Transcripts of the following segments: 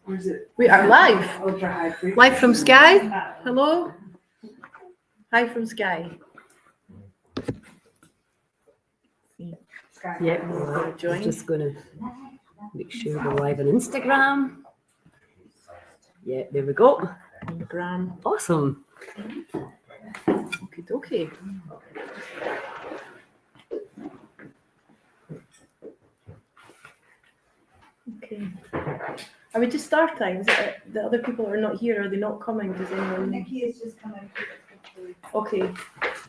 Or is it? We are live. Ultra high frequency. Live from Sky. Hello. Hi from Sky. Sky. Yeah, Gonna join. I'm just going to make sure we're live on Instagram. Yeah, there we go. Instagram. Awesome. Okie dokie. Okay. Are we just starting? Is it the other people are not here? Are they not coming? Does anyone? Nikki is just coming. Okay.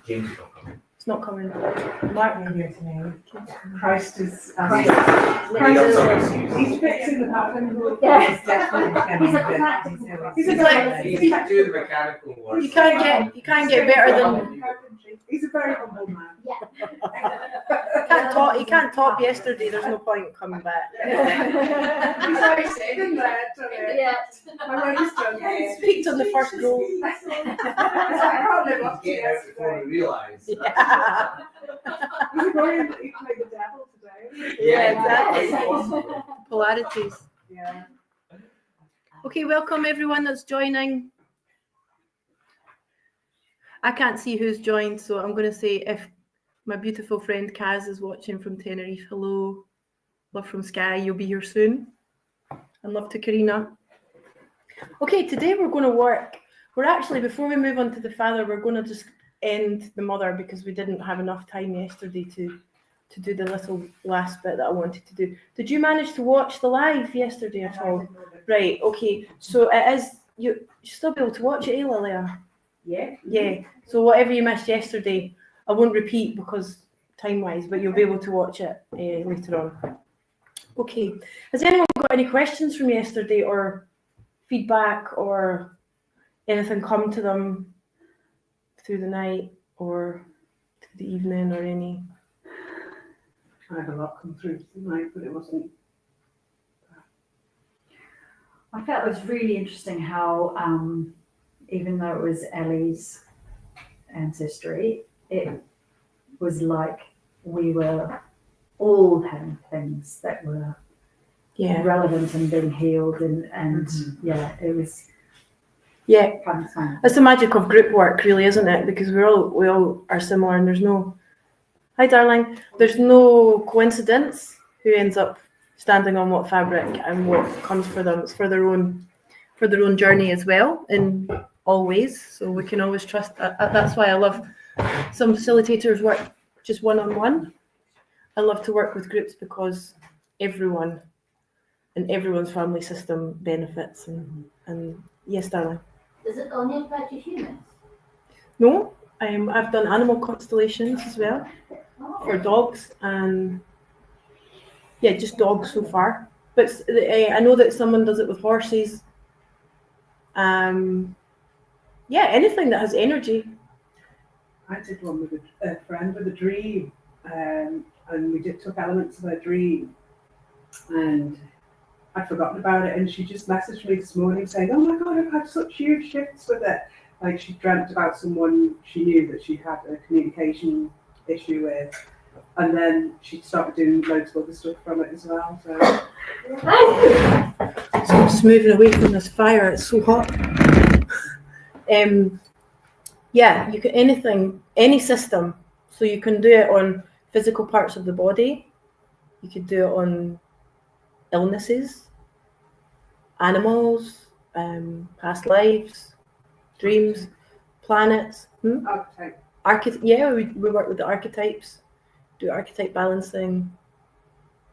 James is not coming. It's not coming. Mark. Here today. Christ is. Christ. He's fixing the pattern. Yeah. He's definitely He's a practical. He's He's doing the mechanical work. You can't get better than. He's a very humble man. He can't top yesterday. There's no point coming back. He's already sitting there. Yeah. My wife's done He peaked on the first row. I can't live up to Get out before we yesterday. realise. Yeah. He's worried that he played the devil today. Yeah, exactly. Possible. Polarities. Yeah. Okay, welcome everyone that's joining. I can't see who's joined, so I'm going to say if my beautiful friend Kaz is watching from Tenerife, hello, love from Sky, you'll be here soon. And love to Karina. Okay, today we're going to work. We're actually, before we move on to the father, we're going to just end the mother because we didn't have enough time yesterday to do the little last bit that I wanted to do. Did you manage to watch the live yesterday at all? Right, okay. So it is, you'll still be able to watch it, Lilia? Yeah. Yeah. So whatever you missed yesterday, I won't repeat because time-wise, but you'll be able to watch it later on. Okay. Has anyone got any questions from yesterday or feedback or anything come to them through the night or through the evening or any? I had a lot come through tonight, but it wasn't. I felt it was really interesting how, even though it was Ellie's ancestry, it was like we were all having things that were relevant and being healed, and yeah, it was fun. It's the magic of group work, really, isn't it? Because we all are similar, and there's no. Hi, darling. There's no coincidence who ends up standing on what fabric and what comes for them. It's for their own journey as well, in all ways. So we can always trust that. That's why I love some facilitators work just one-on-one. I love to work with groups because everyone and everyone's family system benefits. And yes, darling. Does it only apply to humans? No, I've done animal constellations as well for dogs and just dogs so far. But I know that someone does it with horses. Anything that has energy. I did one with a friend with a dream, and we took elements of her dream, and I'd forgotten about it, and she just messaged me this morning saying, "Oh my God, I've had such huge shifts with it." Like she dreamt about someone she knew that she had a communication issue with, and then she started doing loads of other stuff from it as well. So I'm just moving away from this fire. It's so hot. You can any system. So you can do it on physical parts of the body. You could do it on illnesses, animals, past lives, dreams, planets. archetype. We work with the archetypes, do archetype balancing.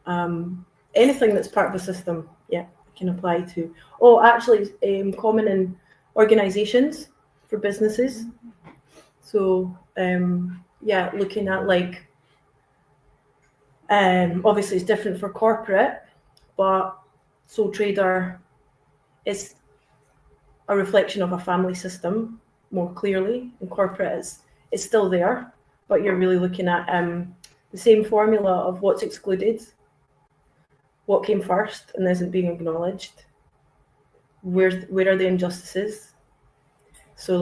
Anything that's part of a system, can apply to. Oh, actually, common in organizations for businesses. So, looking at obviously it's different for corporate, but sole trader is a reflection of a family system more clearly. In corporate, it's still there, but you're really looking at the same formula of what's excluded, what came first and isn't being acknowledged, where are the injustices. So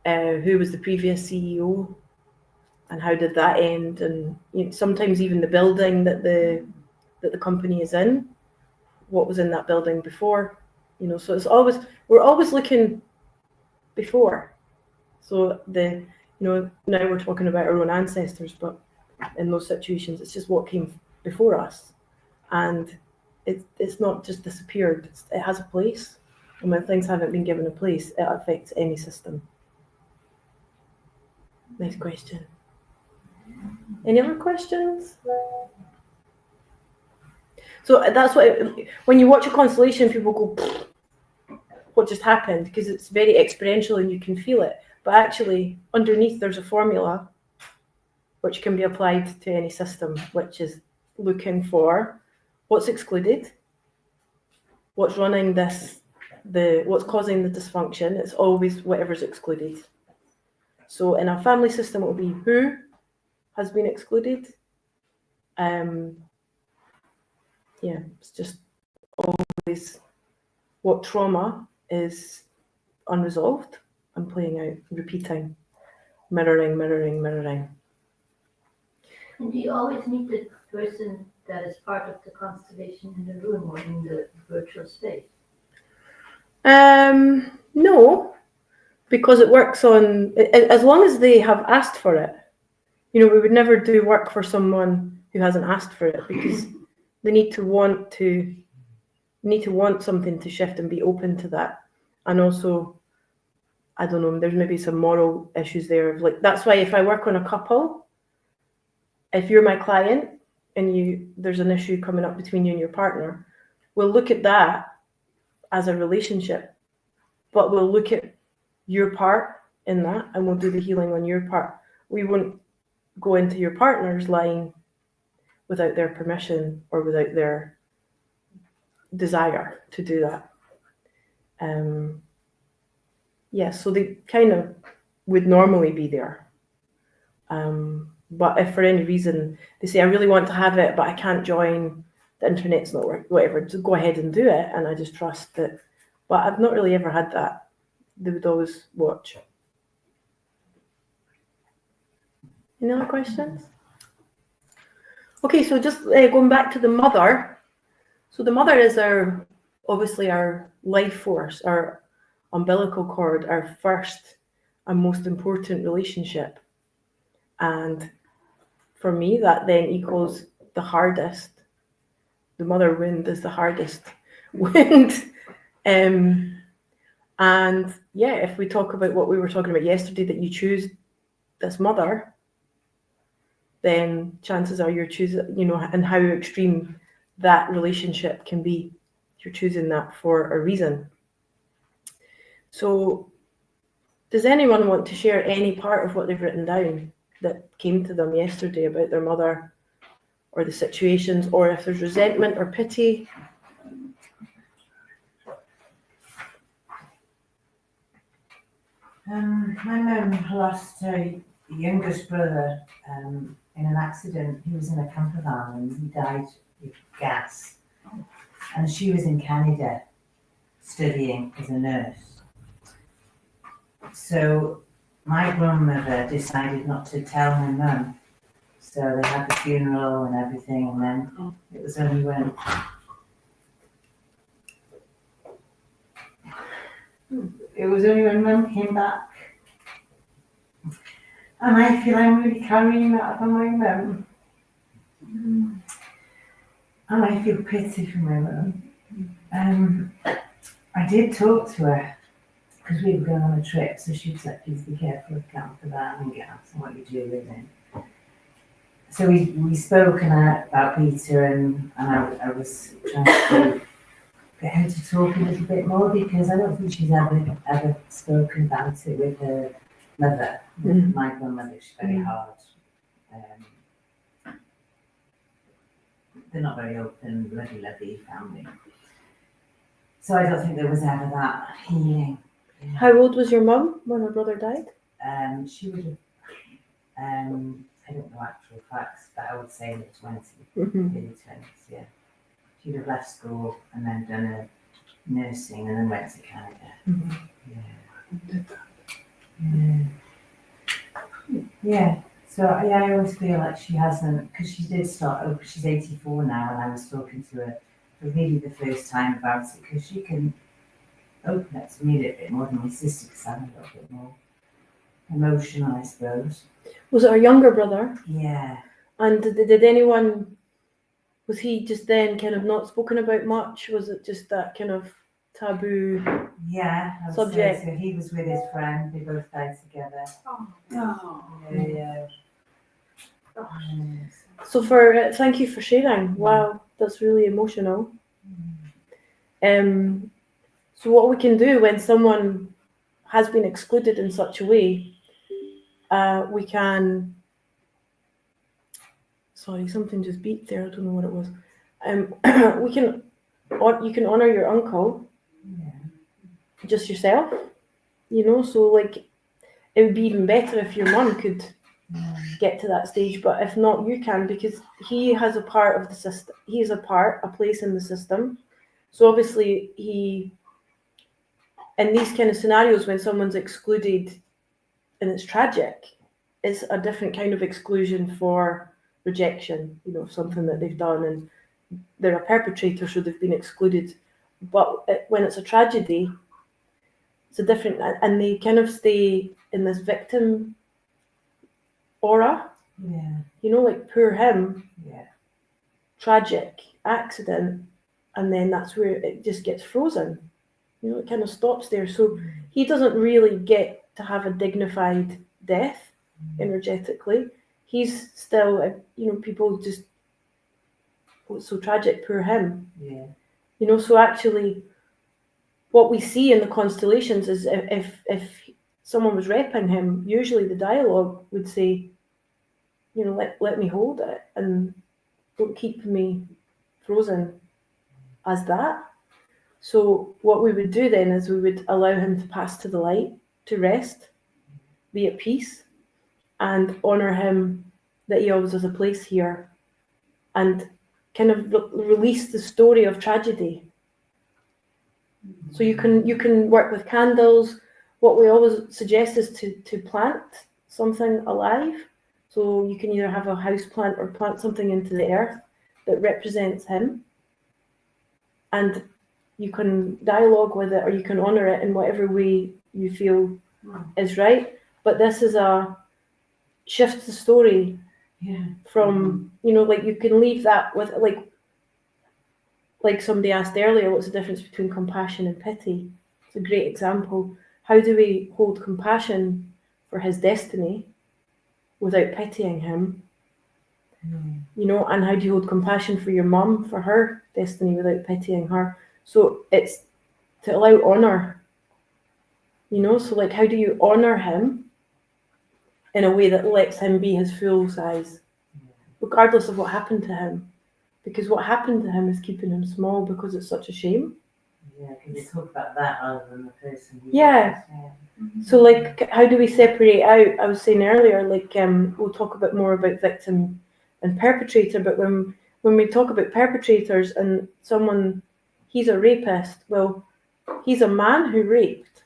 who was the previous CEO and how did that end, and sometimes even the building that the company is in, what was in that building before, so we're always looking before. So now we're talking about our own ancestors, but in those situations, it's just what came before us. And it's not just disappeared, it has a place. And when things haven't been given a place, it affects any system. Next question. Any other questions? So that's when you watch a constellation, people go, what just happened? Because it's very experiential and you can feel it. But actually, underneath there's a formula which can be applied to any system, which is looking for what's excluded, what's running what's causing the dysfunction. It's always whatever's excluded. So in a family system, it will be who has been excluded. It's just always what trauma is unresolved and playing out, repeating, mirroring. And do you always meet the person that is part of the constellation in the room or in the virtual space? No, because it works on, as long as they have asked for it. We would never do work for someone who hasn't asked for it, because they need to want something to shift and be open to that. And also, I don't know, there's maybe some moral issues there. That's why if I work on a couple, if you're my client and there's an issue coming up between you and your partner, we'll look at that as a relationship, but we'll look at your part in that and we'll do the healing on your part. We won't go into your partner's line without their permission or without their desire to do that. So they kind of would normally be there. But if for any reason they say, I really want to have it, but I can't join, the internet's not working, whatever, just go ahead and do it. And I just trust that. But I've not really ever had that. They would always watch. Any other questions? Okay, so just going back to the mother. So the mother is obviously our life force, our umbilical cord, our first and most important relationship. And for me, that then equals the hardest. The mother wound is the hardest wound. And if we talk about what we were talking about yesterday, that you choose this mother, then chances are you're choosing, and how extreme that relationship can be. You're choosing that for a reason. So does anyone want to share any part of what they've written down that came to them yesterday about their mother or the situations, or if there's resentment or pity? My mum lost her youngest brother in an accident. He was in a camper van and he died with gas. And she was in Canada studying as a nurse. So my grandmother decided not to tell my mum. So they had the funeral and everything, and then it was only when mum came back. And I feel I'm really carrying that for my mum. And I feel pity for my mum. I did talk to her because we were going on a trip, so she said, please be careful of camper van and gas and what you do with it. So we spoke about Peter, and I was trying to get her to talk a little bit more, because I don't think she's ever spoken about it with her mother, with my grandmother. She's very hard. They're not very open, lovey family. So I don't think there was ever that healing. How old was your mum when her brother died? She would have, I don't know actual facts, but I would say in the 20s, early 20s, yeah. She'd have left school and then done a nursing and then went to Canada. Yeah. So I always feel like she hasn't, because she did start, she's 84 now, and I was talking to her for Vida the first time about it, because she can open up to me a little bit more than my sister, because I'm a little bit more emotional, I suppose. Was it her younger brother? Yeah. And did anyone, was he just then kind of not spoken about much? Was it just that kind of taboo? Yeah, I would Subject. say so. He was with his friend, they both died together. Oh. Yeah. So thank you for sharing. Wow, that's really emotional. So what we can do when someone has been excluded in such a way, we can. Sorry, something just beeped there. I don't know what it was. You can honor your uncle, just yourself. So like it would be even better if your mum could get to that stage, but if not, you can, because he has a part of the system. He has a place in the system. So obviously in these kind of scenarios, when someone's excluded and it's tragic, it's a different kind of exclusion for rejection, of something that they've done, and they're a perpetrator, so they've been excluded. But when it's a tragedy, it's a different, and they kind of stay in this victim aura. Yeah. Like poor him, Yeah. tragic accident, and then that's where it just gets frozen. It kind of stops there. So he doesn't really get to have a dignified death energetically. He's still, people just, it's so tragic, poor him. Yeah. So actually, what we see in the constellations is if someone was repping him, usually the dialogue would say, let me hold it and don't keep me frozen as that. So what we would do then is we would allow him to pass to the light, to rest, be at peace, and honour him that he always has a place here, and kind of release the story of tragedy. So you can work with candles. What we always suggest is to plant something alive. So you can either have a house plant or plant something into the earth that represents him, and you can dialogue with it, or you can honour it in whatever way you feel is right. But this is a shift the story from, like you can leave that with, like somebody asked earlier, what's the difference between compassion and pity? It's a great example. How do we hold compassion for his destiny without pitying him? And how do you hold compassion for your mum, for her destiny, without pitying her? So it's to allow honour, so like how do you honour him in a way that lets him be his full size, regardless of what happened to him? Because what happened to him is keeping him small, because it's such a shame. Yeah, can you talk about that rather than the person who So like, how do we separate out? I was saying earlier, like we'll talk a bit more about victim and perpetrator, but when we talk about perpetrators and someone, he's a rapist, well, he's a man who raped.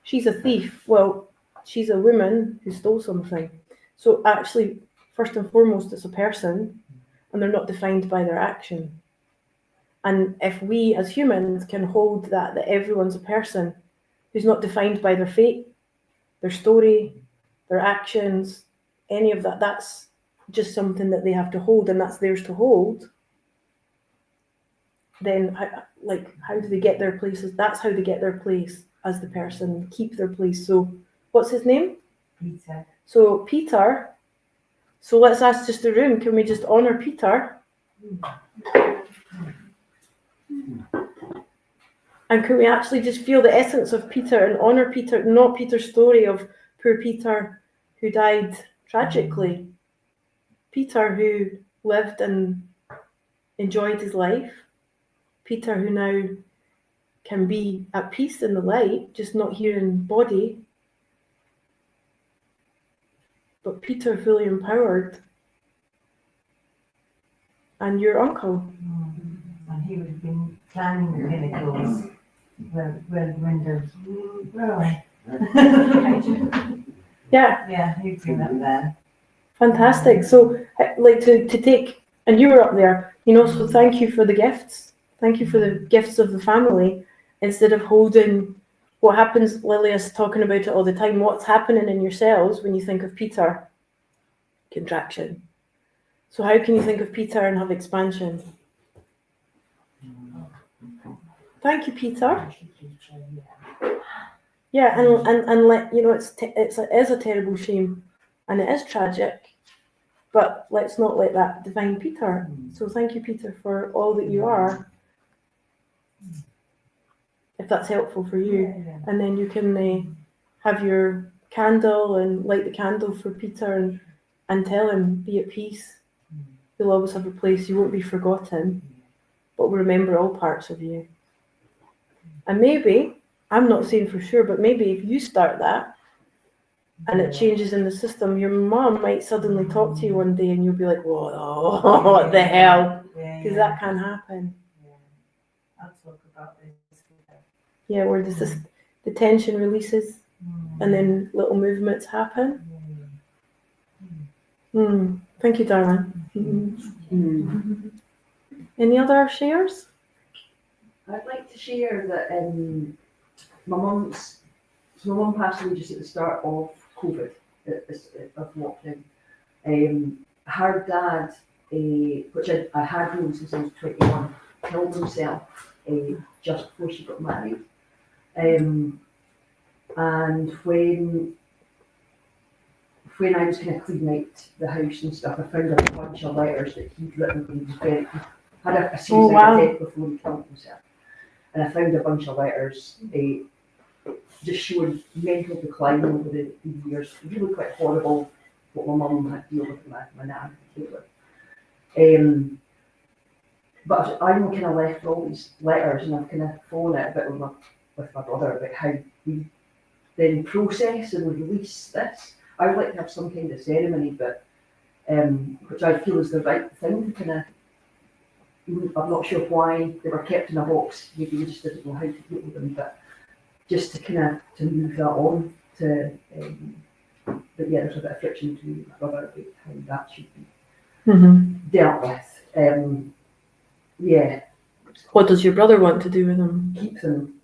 She's a thief, well, she's a woman who stole something. So actually, first and foremost, it's a person, and they're not defined by their action. And if we as humans can hold that everyone's a person who's not defined by their fate, their story, their actions, any of that, that's just something that they have to hold, and that's theirs to hold, then how do they get their places? That's how they get their place as the person, keep their place. So what's his name? Peter. So Peter, so let's ask just the room, can we just honour Peter? And can we actually just feel the essence of Peter and honour Peter, not Peter's story of poor Peter who died tragically. Peter who lived and enjoyed his life. Peter who now can be at peace in the light, just not here in body. But Peter fully empowered. And your uncle. And he would have been climbing the pinnacles where the windows. Where are I? Yeah. Yeah, he'd been up there. Fantastic. So, like to take, and you were up there, so thank you for the gifts. Thank you for the gifts of the family, instead of holding what happens. Lilia's talking about it all the time. What's happening in your cells when you think of Peter? Contraction. So how can you think of Peter and have expansion? Thank you, Peter. Yeah, and let you know it is a terrible shame, and it is tragic. But let's not let that define Peter. So thank you, Peter, for all that you are. If that's helpful for you, and then you can have your candle and light the candle for Peter and tell him, be at peace. You'll always have a place. You won't be forgotten, but we'll remember all parts of you. And maybe, I'm not saying for sure, but maybe if you start that and it changes in the system, your mom might suddenly talk to you one day and you'll be like, whoa, what the hell? Because that can happen. I'll talk about this. Yeah, where the tension releases and then little movements happen. Thank you, darling. Any other shares? I'd like to share that my mum passed away just at the start of COVID, of lockdown. Her dad, which I had known since I was 21, killed himself just before she got married. And when I was kind of cleaning out the house and stuff, I found a bunch of letters that he'd written when he was had a suicide attempt before he killed himself. And I found a bunch of letters just showing mental decline over the years. Really quite horrible what my mum had to deal with, my nan had to deal with. But I'm kind of left all these letters, and I've kind of fallen out a bit with my brother about how we then process and release this. I would like to have some kind of ceremony, but which I feel is the right thing to kind of. I'm not sure why they were kept in a box. Maybe we just didn't know how to deal with them, but just to kind of to move that on to. But yeah, there's a bit of friction between my brother about how that should be dealt with. Yeah. What does your brother want to do with them? Keep them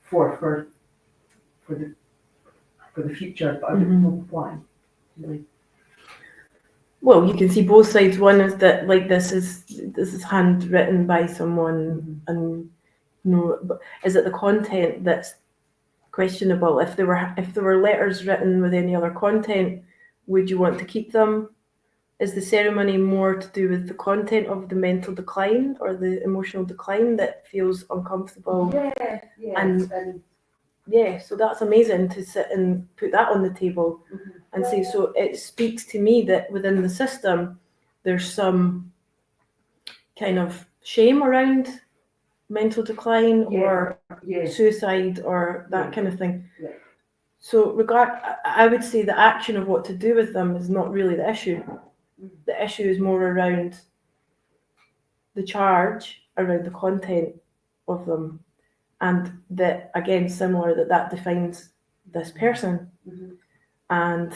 for the future, but I don't know why. Really. Well, you can see both sides. One is that like this is handwritten by someone, and but is it the content that's questionable? If there were letters written with any other content, would you want to keep them? Is the ceremony more to do with the content of the mental decline or the emotional decline that feels uncomfortable? Yeah, so that's amazing to sit and put that on the table and say, so it speaks to me that within the system, there's some kind of shame around mental decline or suicide or that kind of thing. Yeah. So I would say the action of what to do with them is not really the issue. The issue is more around the charge, around the content of them. And that, again, similar, that defines this person. And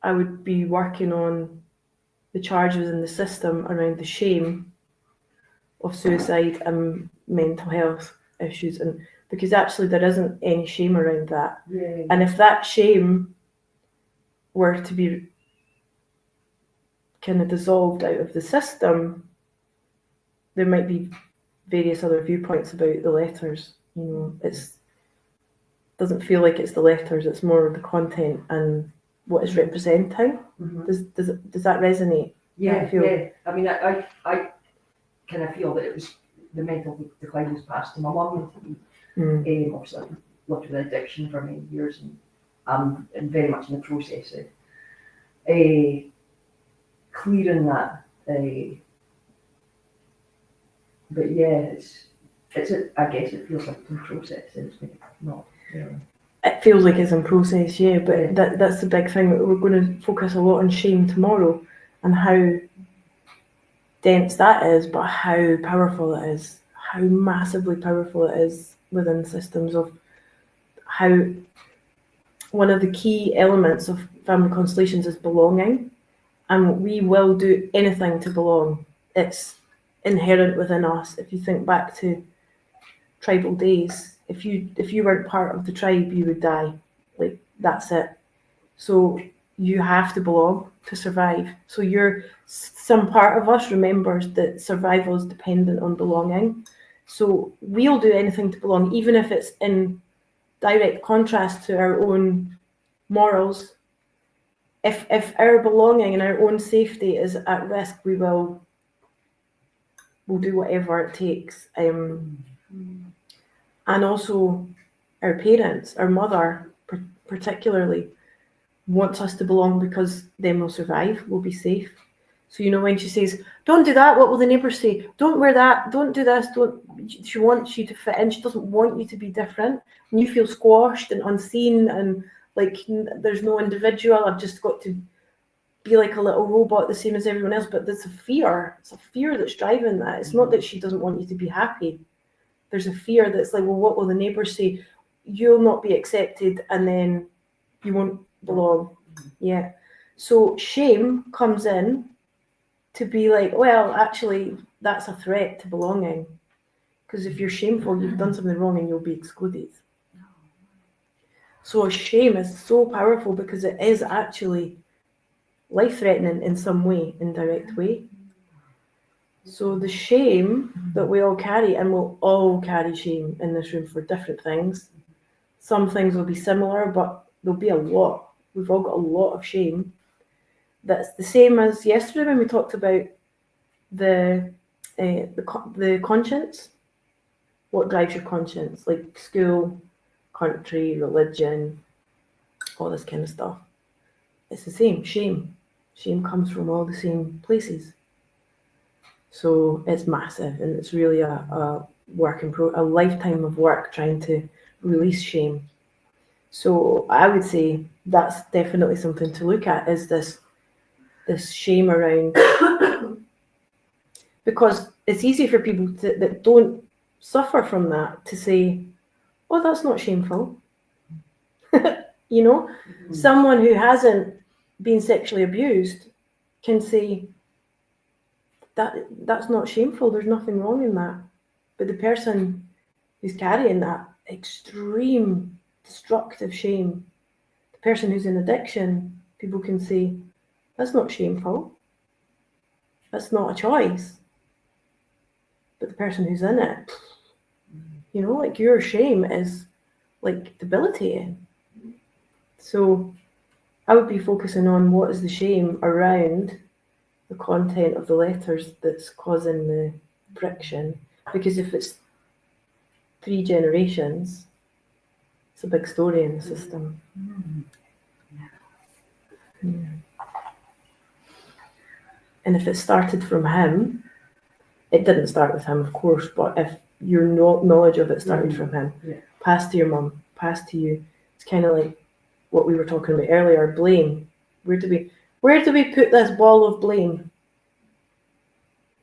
I would be working on the charges in the system around the shame of suicide and mental health issues. And because actually there isn't any shame around that. Yeah. And if that shame were to be kind of dissolved out of the system, there might be various other viewpoints about the letters. You know, it's doesn't feel like it's the letters, it's more the content and what it's representing. Does that resonate? Yeah. I mean, I kind of feel that it was the mental decline was passed to my mum. Obviously, I've lived with addiction for many years, and I'm very much in the process of clearing that. But yeah, I guess it feels like it's in process. It's not. Yeah. It feels like it's in process, yeah. But that's the big thing. We're going to focus a lot on shame tomorrow and how dense that is, but how powerful it is, how massively powerful it is within systems of how one of the key elements of family constellations is belonging, and we will do anything to belong. It's inherent within us. If you think back to tribal days, if you weren't part of the tribe, you would die. Like, that's it. So you have to belong to survive. So some part of us remembers that survival is dependent on belonging. So we'll do anything to belong, even if it's in direct contrast to our own morals. If our belonging and our own safety is at risk, we'll do whatever it takes. And also our parents, our mother particularly, wants us to belong because then we'll survive, we'll be safe. So, when she says, don't do that, what will the neighbours say? Don't wear that, don't do this, she wants you to fit in, she doesn't want you to be different. And you feel squashed and unseen and like there's no individual, I've just got to be like a little robot the same as everyone else. But there's a fear, it's a fear that's driving that. It's not that she doesn't want you to be happy. There's a fear that's like, well, what will the neighbours say? You'll not be accepted and then you won't belong. Yeah. So shame comes in to be like, well, actually, that's a threat to belonging. Because if you're shameful, you've done something wrong and you'll be excluded. So shame is so powerful because it is actually life-threatening in some way, indirect way. So the shame that we all carry, and we'll all carry shame in this room for different things. Some things will be similar, but there'll be a lot. We've all got a lot of shame. That's the same as yesterday when we talked about the conscience. What drives your conscience? Like school, country, religion, all this kind of stuff. It's the same. Shame. Shame comes from all the same places. So it's massive, and it's really a lifetime of work trying to release shame. So I would say that's definitely something to look at, is this shame around, because it's easy for people that don't suffer from that to say, oh, that's not shameful. Someone who hasn't been sexually abused can say that's not shameful, there's nothing wrong in that. But the person who's carrying that extreme destructive shame, the person who's in addiction, people can say, that's not shameful, that's not a choice. But the person who's in it, like your shame is like debilitating. So I would be focusing on what is the shame around the content of the letters that's causing the friction. Because if it's 3 generations, it's a big story in the system. And if it started from him, it didn't start with him, of course, but if your knowledge of it started from him, passed to your mum, passed to you, it's kind of like what we were talking about earlier, blame. Where do we put this ball of blame?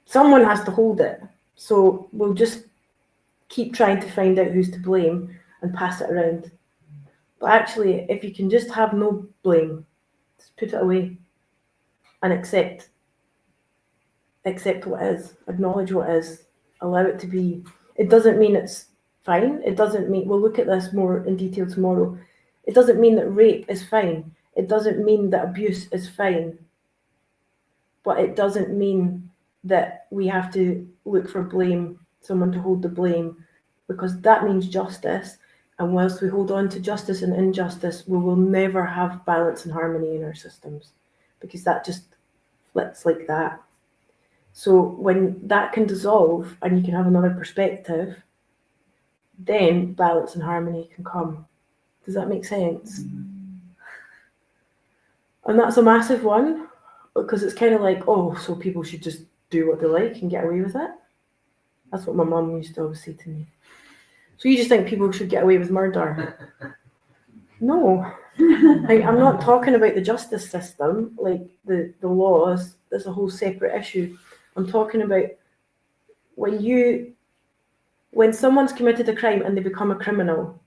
Someone has to hold it. So we'll just keep trying to find out who's to blame and pass it around. But actually, if you can just have no blame, just put it away and accept what is, acknowledge what is, allow it to be. It doesn't mean it's fine. It doesn't mean, we'll look at this more in detail tomorrow. It doesn't mean that rape is fine. It doesn't mean that abuse is fine. But it doesn't mean that we have to look for blame, someone to hold the blame, because that means justice. And whilst we hold on to justice and injustice, we will never have balance and harmony in our systems, because that just flips like that. So when that can dissolve and you can have another perspective, then balance and harmony can come. Does that make sense? And that's a massive one, because it's kind of like, oh, so people should just do what they like and get away with it. That's what my mum used to always say to me. So you just think people should get away with murder? No. I'm not talking about the justice system, like the laws. That's a whole separate issue. I'm talking about when someone's committed a crime and they become a criminal,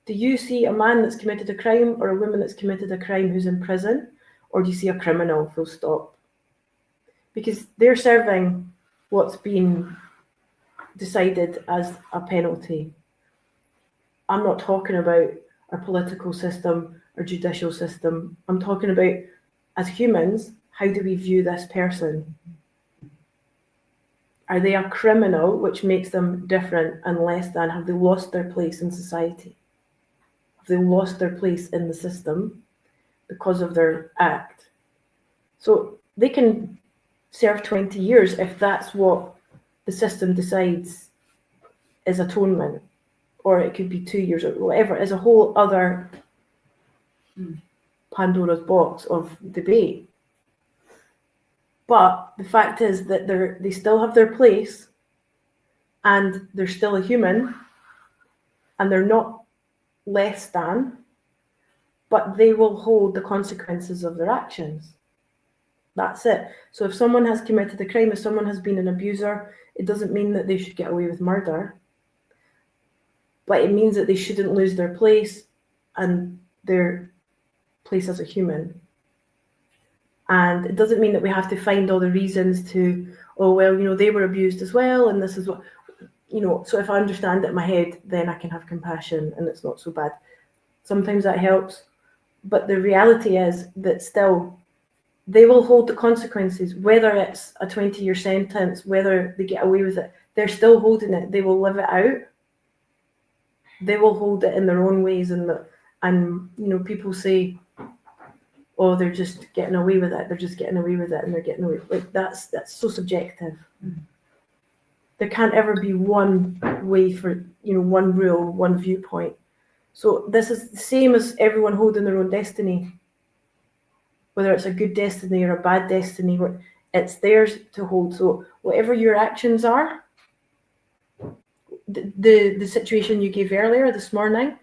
do you see a man that's committed a crime or a woman that's committed a crime who's in prison? Or do you see a criminal, full stop? Because they're serving what's been decided as a penalty. I'm not talking about our political system, our judicial system. I'm talking about, as humans, how do we view this person? Are they a criminal, which makes them different and less than? Have they lost their place in society? Have they lost their place in the system because of their act? So they can serve 20 years if that's what the system decides is atonement, or it could be 2 years or whatever. It's a whole other Pandora's box of debate. But the fact is that they still have their place, and they're still a human, and they're not less than, but they will hold the consequences of their actions. That's it. So if someone has committed a crime, if someone has been an abuser, it doesn't mean that they should get away with murder, but it means that they shouldn't lose their place and their place as a human. And it doesn't mean that we have to find all the reasons to, oh, well, they were abused as well, and this is what, so if I understand it in my head, then I can have compassion and it's not so bad. Sometimes that helps. But the reality is that still, they will hold the consequences, whether it's a 20-year sentence, whether they get away with it, they're still holding it. They will live it out. They will hold it in their own ways. And people say, oh, they're just getting away with it. They're just getting away with it, and they're getting away. Like that's so subjective. Mm-hmm. There can't ever be one way for one rule, one viewpoint. So this is the same as everyone holding their own destiny, whether it's a good destiny or a bad destiny. It's theirs to hold. So whatever your actions are, the situation you gave earlier this morning,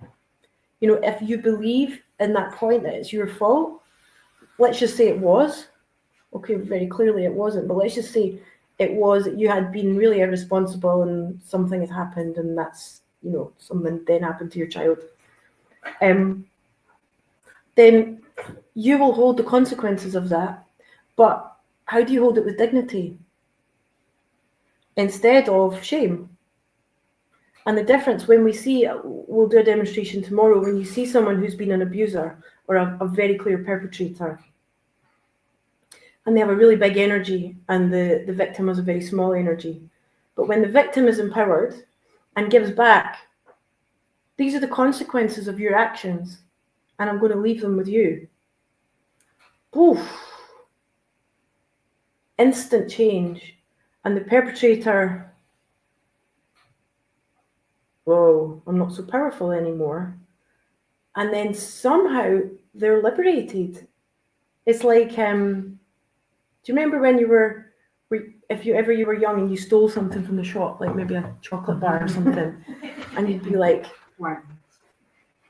if you believe in that point that it's your fault. Let's just say it was. Okay, very clearly it wasn't, but let's just say it was, you had been really irresponsible and something had happened, and that's, something then happened to your child. Then you will hold the consequences of that. But how do you hold it with dignity instead of shame? And the difference when we'll do a demonstration tomorrow, when you see someone who's been an abuser or a very clear perpetrator, and they have a really big energy and the victim has a very small energy. But when the victim is empowered and gives back, these are the consequences of your actions, and I'm going to leave them with you. Oof. Instant change. And the perpetrator, whoa, I'm not so powerful anymore. And then somehow they're liberated. It's like, do you remember when you were young and you stole something from the shop, like maybe a chocolate bar or something, and you'd be like,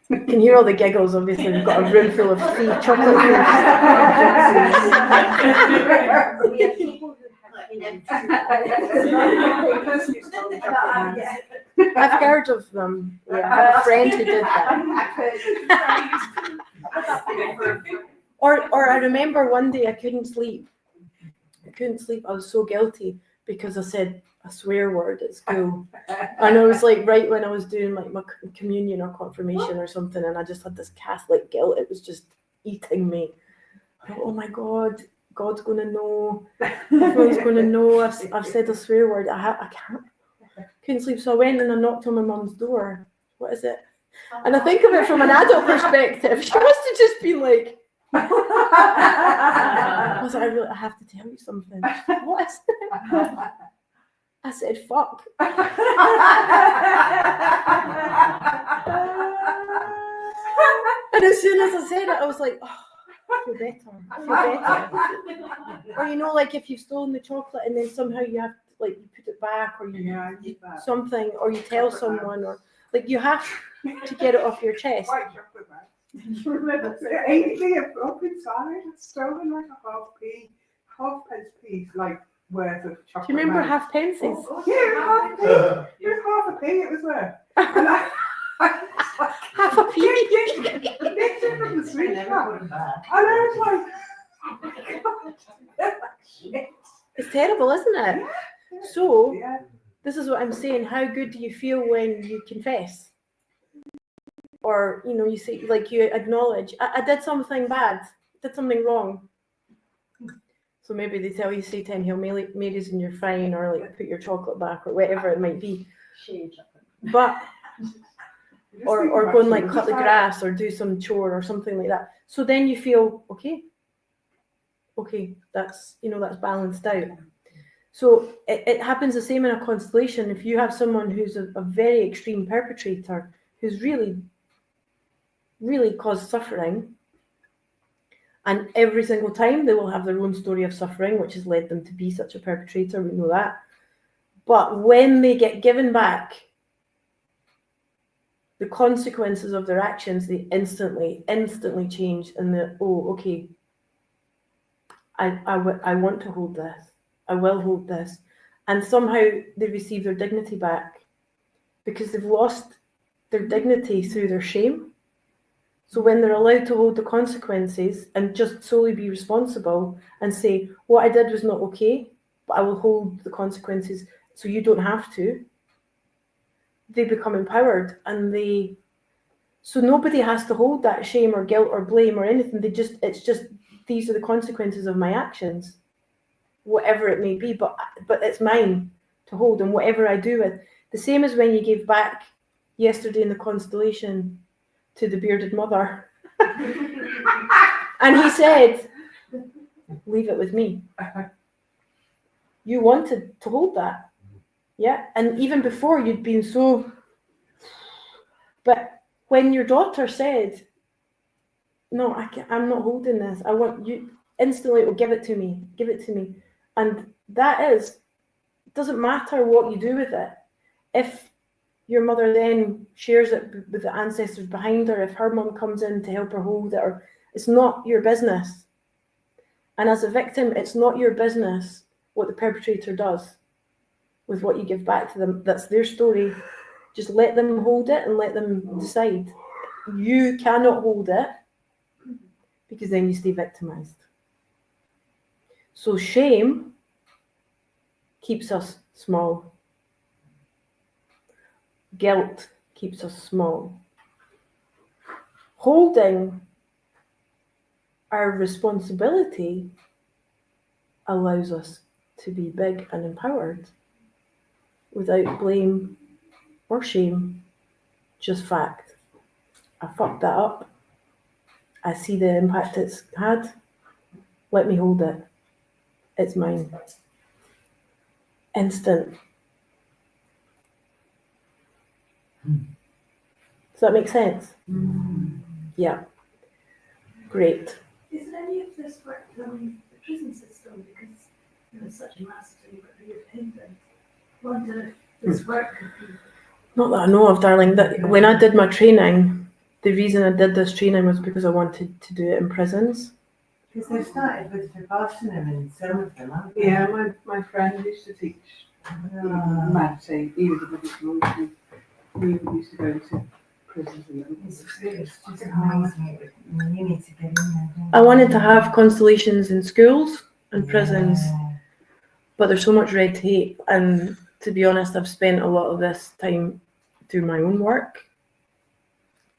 you can hear all the giggles, obviously, we've got a room full of free chocolate. I've heard of them. Yeah, I have a friend who did that. Or I remember one day I couldn't sleep. I was so guilty because I said a swear word at school. And I was like, right when I was doing like my communion or confirmation or something, and I just had this Catholic guilt. It was just eating me. I thought, oh my God, God's going to know. Everyone's going to know I've said a swear word. I couldn't sleep. So I went and I knocked on my mum's door. What is it? And I think of it from an adult perspective. She must have just been like, I was like, I have to tell you something. What is it? I said, fuck. And as soon as I said it, I was like, oh, I feel better. Or like if you've stolen the chocolate and then somehow you have to, like, you put it back, or you something, or you tell someone, or like you have to get it off your chest. You remember anything a broken side? It's stolen like a half pence piece, like worth of chocolate. Do you remember half pences? Yeah, half a p. It was half a p. It was worth. And half a p. Nicked it from the sweet shop. And I was like, oh my God, shit. It's terrible, isn't it? So Yeah. this is what I'm saying. How good do you feel when you confess? Or, you know, you say, like, you acknowledge, I did something bad, did something wrong. So maybe they tell you, say 10 Hail Marys and you're fine, or like put your chocolate back, or whatever it might be. But, or go and like cut the grass, or do some chore, or something like that. So then you feel, okay, that's, you know, that's balanced out. So it happens the same in a constellation. If you have someone who's a very extreme perpetrator, who's really caused suffering, and every single time they will have their own story of suffering, which has led them to be such a perpetrator, we know that. But when they get given back the consequences of their actions, they instantly change, and they're, oh, okay, I want to hold this. I will hold this. And somehow they receive their dignity back because they've lost their dignity through their shame. So when they're allowed to hold the consequences and just solely be responsible and say, what I did was not okay, but I will hold the consequences so you don't have to, they become empowered, and so nobody has to hold that shame or guilt or blame or anything. It's just these are the consequences of my actions, whatever it may be, but it's mine to hold, and whatever I do with. The same as when you gave back yesterday in the constellation to the bearded mother. And he said, leave it with me. You wanted to hold that. Yeah. And even before, you'd been so. But when your daughter said, no, I'm not holding this, I want you, instantly, give it to me. And it doesn't matter what you do with it. If your mother then shares it with the ancestors behind her, if her mum comes in to help her hold it, or it's not your business. And as a victim, it's not your business what the perpetrator does with what you give back to them. That's their story. Just let them hold it and let them decide. You cannot hold it, because then you stay victimized. So shame keeps us small. Guilt keeps us small. Holding our responsibility allows us to be big and empowered without blame or shame, just fact. I fucked that up. I see the impact it's had. Let me hold it. It's mine. Instant. Does that make sense? Yeah. Great. Is any of this work done in the prison system? Because it's such a massively independent. I wonder if this work could be. Not that I know of, darling. That when I did my training, the reason I did this training was because I wanted to do it in prisons. Because they started with Vipassana in some of them, aren't they? Yeah, my friend used to teach meditate. He was a Buddhist monk. We used to go into prisons and It's just amazing. You need to get in there. I wanted to have constellations in schools and prisons, but there's so much red tape. And to be honest, I've spent a lot of this time doing my own work,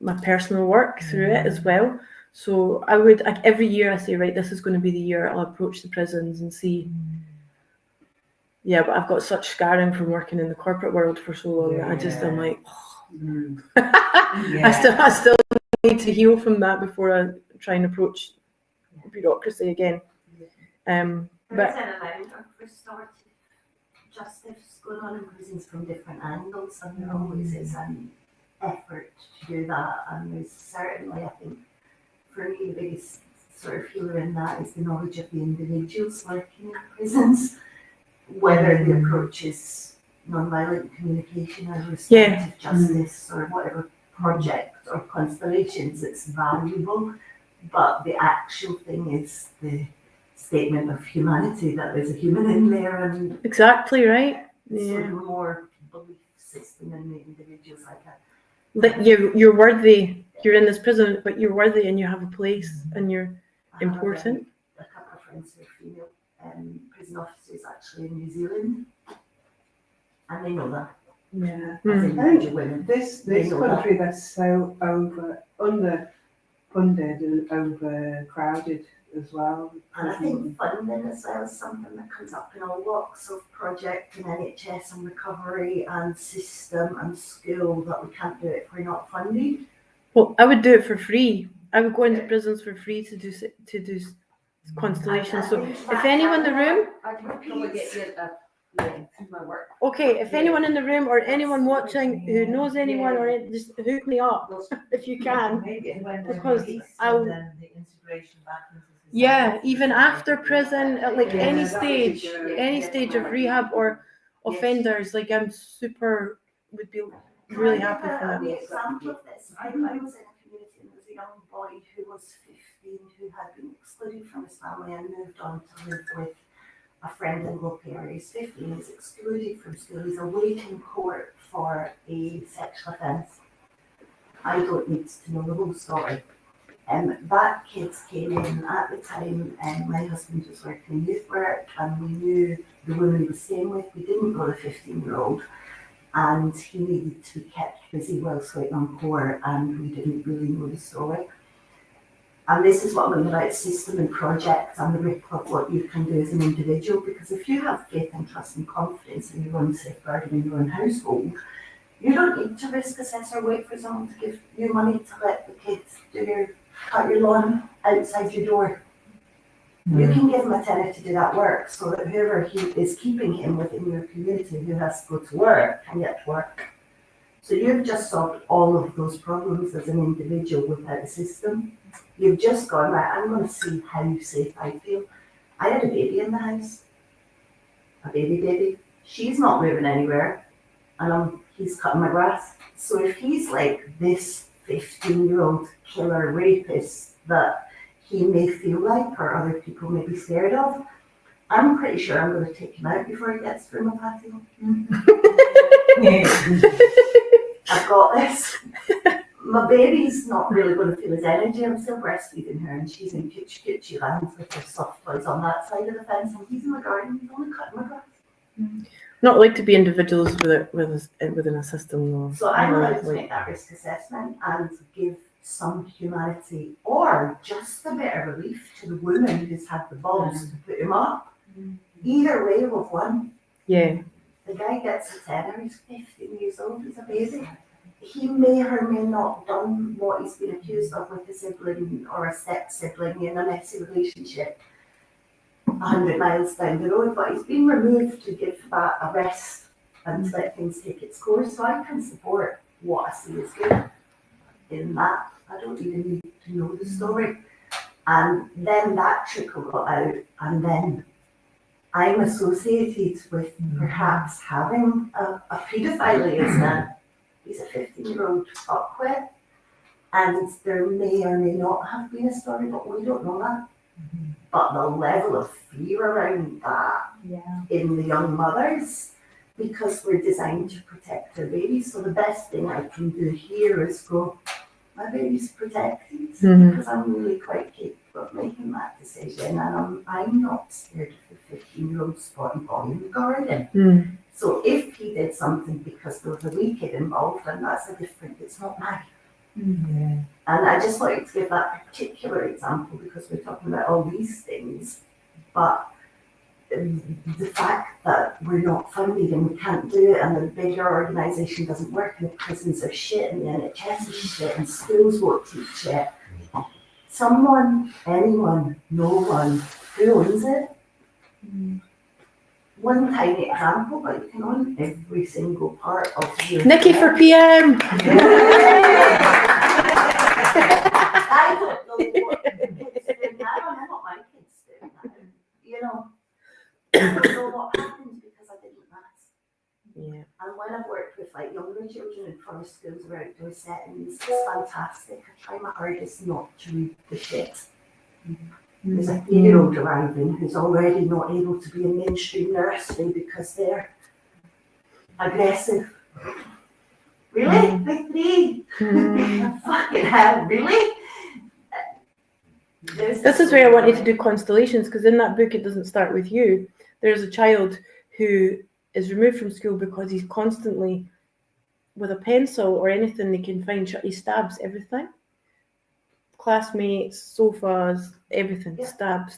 my personal work through it as well. So I would, every year I say, right, this is going to be the year I'll approach the prisons and see. Yeah, but I've got such scarring from working in the corporate world for so long that I'm like, I still need to heal from that before I try and approach bureaucracy again. There But is an amount of restorative justice going on in prisons from different angles, and there always is an effort to do that. And there's certainly, I think, for me, the biggest sort of healer in that is the knowledge of the individuals working in prisons, whether the approach is non-violent communication or restorative justice or whatever project or constellations, it's valuable. But the actual thing is the statement of humanity, that there's a human in there, and exactly right. sort of more belief system in the individuals Like you're worthy. You're in this prison, but you're worthy and you have a place and you're important. A couple of friends who are female prison officers actually in New Zealand, And they know that. Yeah. As Mm. individual women. This They know country that's so underfunded and overcrowded as well. And I think funding as well is something that comes up in all walks of project and NHS and recovery and system and school, that we can't do it if we're not funded. Well, I would do it for free. I would go into prisons for free to do constellations. So if anyone in the room, I can probably get you my work. okay, if anyone in the room or anyone watching who knows anyone, or just hook me up if you can. Maybe when Because they're released, I'll- and then the integration back into society. Yeah, even after prison, at like Yeah, any that would be stage, good. any stage of rehab or offenders, like I'm would be really happy for Can I that. give an example of this? I was in a community and there was a young boy who was 15 who had been excluded from his family and moved on to live with a friend in local area. He's 15, he's excluded from school, he's awaiting court for a sexual offence. I don't need to know the whole story. That kid came in at the time, and my husband was working in youth work, and we knew the woman he was staying with. We didn't know the 15-year-old, and he needed to be kept busy whilst waiting on court, and we didn't really know the story. And this is what I'm about system and project and the ripple of what you can do as an individual, because if you have faith and trust and confidence in your own safeguarding in your own household, you don't need to risk assess or wait for someone to give you money to let the kids cut your lawn outside your door. You can give him a tenner to do that work, so that whoever he is keeping him within your community who has to go to work can get to work. So you've just solved all of those problems as an individual without a system. You've just gone, right, I'm going to see how safe I feel. I had a baby in the house, a baby. She's not moving anywhere, and he's cutting my grass. So if he's like this 15-year-old killer rapist that he may feel like, or other people may be scared of, I'm pretty sure I'm going to take him out before he gets through my patio. I've got this. My baby's not really going to feel his energy. I'm still breastfeeding her, and she's in coochie lands with her soft toys on that side of the fence, and he's in the garden. He's only cutting my grass. Not like to be individuals within a system though. So I'm allowed to make that risk assessment and give some humanity or just a bit of relief to the woman who's had the balls to put him up. Either way, we've won. Yeah. The guy gets a tenner, he's 15 years old, he's a baby. He may or may not done what he's been accused of with a sibling or a step sibling in a messy relationship 100 miles down the road, but he's been removed to give that a rest and to let things take its course. So I can support what I see is good in that. I don't even need to know the story. And then that trickle got out, and then I'm associated with perhaps having a paedophile liaison. He's a 15-year-old fuckwit, and there may or may not have been a story, but we don't know that. But the level of fear around that in the young mothers, because we're designed to protect our babies. So the best thing I can do here is go, my baby's protected, because I'm really quite capable of making that decision, and I'm not scared of the 15-year-old spotting boy in the garden. So if he did something because there was a wee kid involved, then that's a different, it's not mine. And I just wanted to give that particular example because we're talking about all these things, but the fact that we're not funded and we can't do it, and the bigger organisation doesn't work, and the prisons are shit, and the NHS is shit, and schools won't teach it. Someone, anyone, no one, who owns it? One tiny example, but you can own every single part of your Nikki for PM. I don't know what kids do now. I know what my kids do now. You know, I don't know what happens because I didn't ask. Yeah. And when I've worked with like younger children in forest schools or outdoor settings, it's fantastic. I try my hardest not to read the shit. There's a 3-year-old arriving who's already not able to be in mainstream nursery because they're aggressive. Really? Like 3? Fucking hell, really? This is where I want you to do constellations, because in that book it doesn't start with you. There's a child who is removed from school because he's constantly, with a pencil or anything they can find, he stabs everything. Classmates, sofas, everything, stab,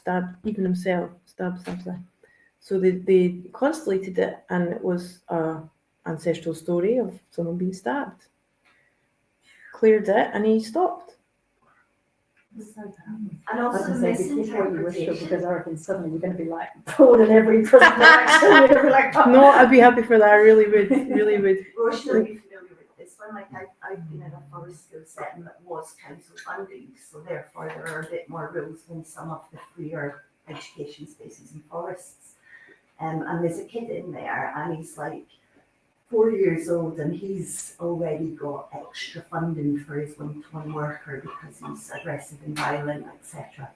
even himself, stab. So they constellated it, and it was an ancestral story of someone being stabbed. Cleared it, and he stopped. And also the misinterpretation. Because I reckon suddenly you're going to be like thrown in every prison direction. You're gonna be like, oh. No, I'd be happy for that. I really would. Roisin will be familiar with this one. Like I've been in a forest school setting that was council funded, so therefore there are a bit more rules than some of the freer education spaces in forests. And there's a kid in there, and he's like 4 years old, and he's already got extra funding for his one-to-one worker because he's aggressive and violent, etc.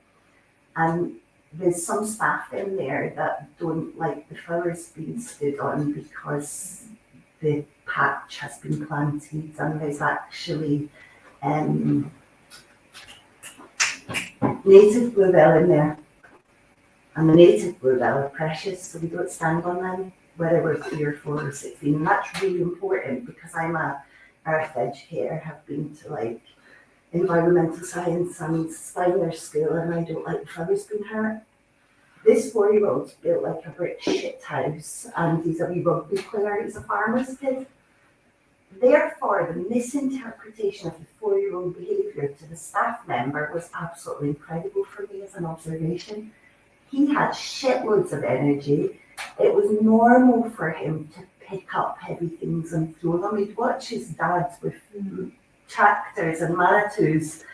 And there's some staff in there that don't like the flowers being stood on because the patch has been planted, and there's actually native bluebell in there. And the native bluebell are precious, so we don't stand on them, whether we're 3 or 4 or 16. And that's really important because I'm a earth educator, have been to like environmental science and Steiner school, and I don't like the flowers being hurt. This 4-year-old's built like a brick shit house, and he's a wee rugby player, he's a farmer's kid. Therefore, the misinterpretation of the 4-year-old behaviour to the staff member was absolutely incredible for me as an observation. He had shitloads of energy. It was normal for him to pick up heavy things and throw them. He'd watch his dads with tractors and Manitous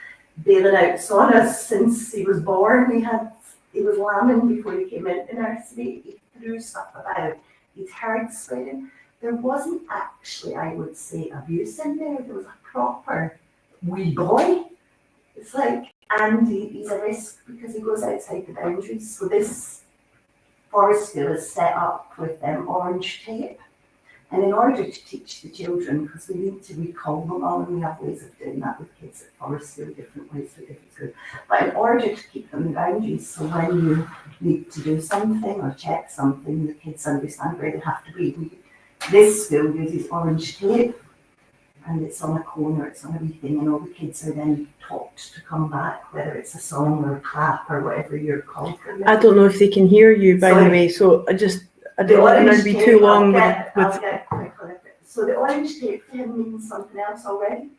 bailing out saunas since he was born. He was lambing before he came into nursery. He threw stuff about. He'd heard swearing. There wasn't actually, I would say, abuse in there. There was a proper wee boy. It's like, and he's a risk because he goes outside the boundaries. So this forest school is set up with orange tape. And in order to teach the children, because we need to recall them all, and we have ways of doing that with kids at forest school, different ways for different schools. But in order to keep them in boundaries, so when you need to do something or check something, the kids understand where they have to be. This school uses orange tape, and it's on a corner, it's on a wee thing, and all the kids are then taught to come back, whether it's a song or a clap or whatever you're called. I don't know if they can hear you, by the way, so I don't want to be too long with. So the orange tape to him means something else already.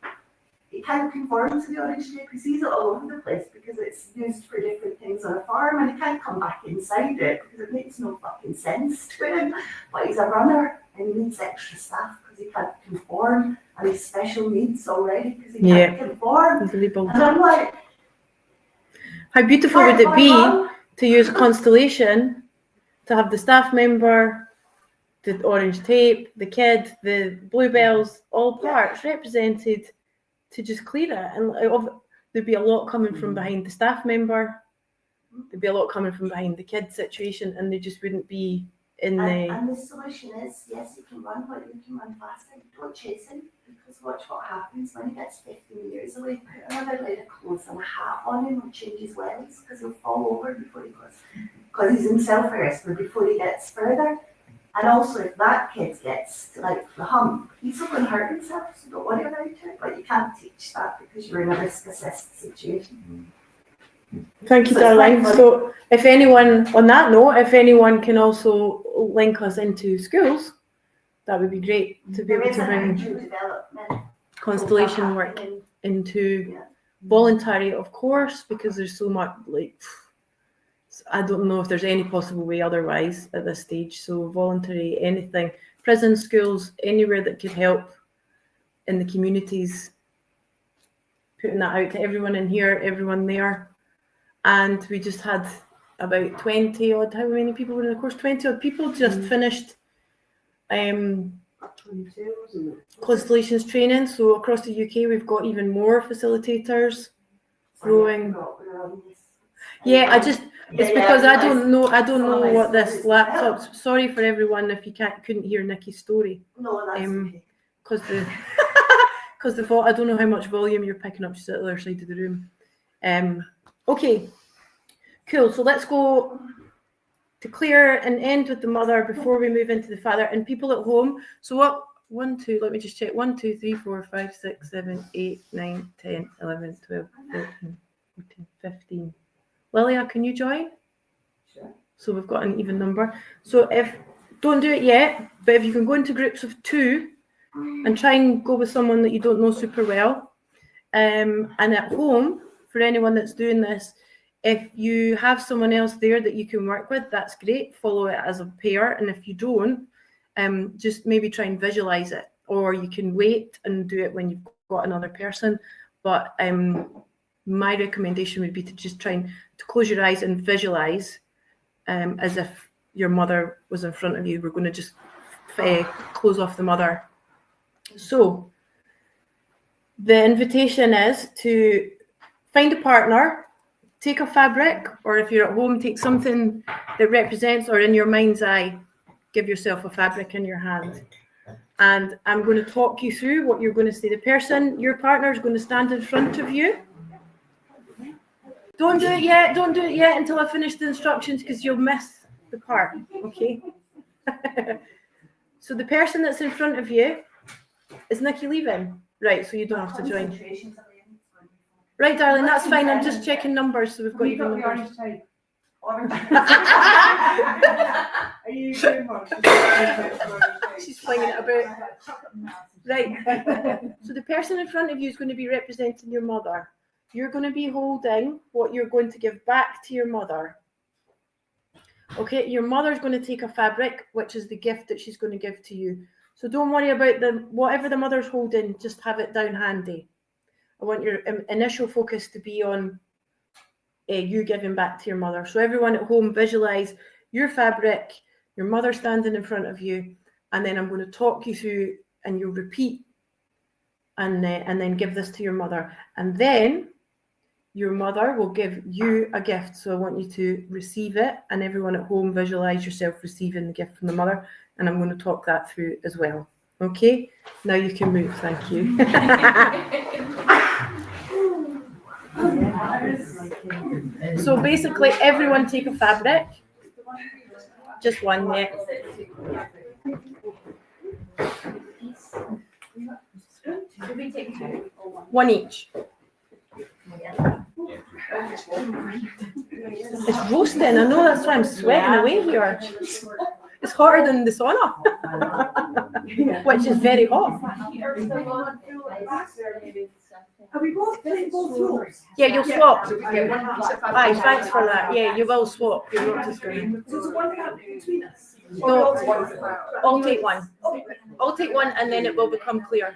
He can't conform to the orange tape. He sees it all over the place because it's used for different things on a farm, and he can't come back inside it because it makes no fucking sense to him. But he's a runner and he needs extra staff because he can't conform, and he's special needs already because he can't conform. And I'm like, how beautiful would it be to use Constellation, to have the staff member, the orange tape, the kid, the bluebells, all parts represented, to just clear it. And there'd be a lot coming from behind the staff member, there'd be a lot coming from behind the kid situation, and they just wouldn't be in And the solution is, yes, you can run, but you can run faster. Don't chase him, because watch what happens when he gets 15 years away. Put another layer of clothes and a hat on him and change his wellies, because he'll fall over before he goes. Because he's himself first, but before he gets further. And also, if that kid gets to like the hump, he's not going to hurt himself, so don't worry about it. But you can't teach that because you're in a risk-assessed situation. Thank you, darling. So if anyone, on that note, if anyone can also link us into schools, that would be great to be able to bring Constellation work into voluntary, of course, because there's so much, like, I don't know if there's any possible way otherwise at this stage. So voluntary, anything, prison, schools, anywhere that could help in the communities, putting that out to everyone in here, everyone there. And we just had about 20 odd, how many people were in the course? 20 odd people just finished 22, Constellations training. So across the UK, we've got even more facilitators growing. Yeah, it's because I don't know what this laptop's. Sorry for everyone if you couldn't hear Nikki's story. No, that's okay. Because I don't know how much volume you're picking up. She's at the other side of the room. Okay, cool. So let's go to clear and end with the mother before we move into the father. And people at home, so what? 1, 2, let me just check. 1, 2, 3, 4, 5, 6, 7, 8, 9, 10, 11, 12, 13, 14, 15. Lilia, can you join? Sure. So we've got an even number. So don't do it yet, but if you can go into groups of 2 and try and go with someone that you don't know super well. And at home, for anyone that's doing this, if you have someone else there that you can work with, that's great. Follow it as a pair. And if you don't, just maybe try and visualize it, or you can wait and do it when you've got another person. But my recommendation would be to just try and to close your eyes and visualize as if your mother was in front of you. We're going to just close off the mother. So the invitation is to find a partner, take a fabric, or if you're at home, take something that represents, or in your mind's eye, give yourself a fabric in your hand. And I'm going to talk you through what you're going to say. The person, your partner, is going to stand in front of you. Don't do it yet. Don't do it yet until I finish the instructions, because you'll miss the part. Okay. So the person that's in front of you, is Nikki leaving? Right. So you don't have to join. Right, darling. That's fine. I'm just checking numbers, so we've got even numbers. Are you doing much? She's flinging it about. Right. So the person in front of you is going to be representing your mother. You're going to be holding what you're going to give back to your mother. Okay, your mother's going to take a fabric, which is the gift that she's going to give to you. So don't worry about whatever the mother's holding, just have it down handy. I want your initial focus to be on you giving back to your mother. So everyone at home, visualize your fabric, your mother standing in front of you, and then I'm going to talk you through, and you'll repeat, and then give this to your mother, and then your mother will give you a gift. So I want you to receive it, and everyone at home, visualize yourself receiving the gift from the mother, and I'm going to talk that through as well. Okay, now you can move. Thank you. So basically, everyone take a fabric. Just one, yeah. One each. It's roasting. I know, that's why I'm sweating away here. It's hotter than the sauna, which is very hot. Are we both roles? Yeah, you'll swap. Aye, thanks for that. Yeah, you will swap. You're not just going. So it's one fabric between us? No, I'll take one. I'll take one, and then it will become clear.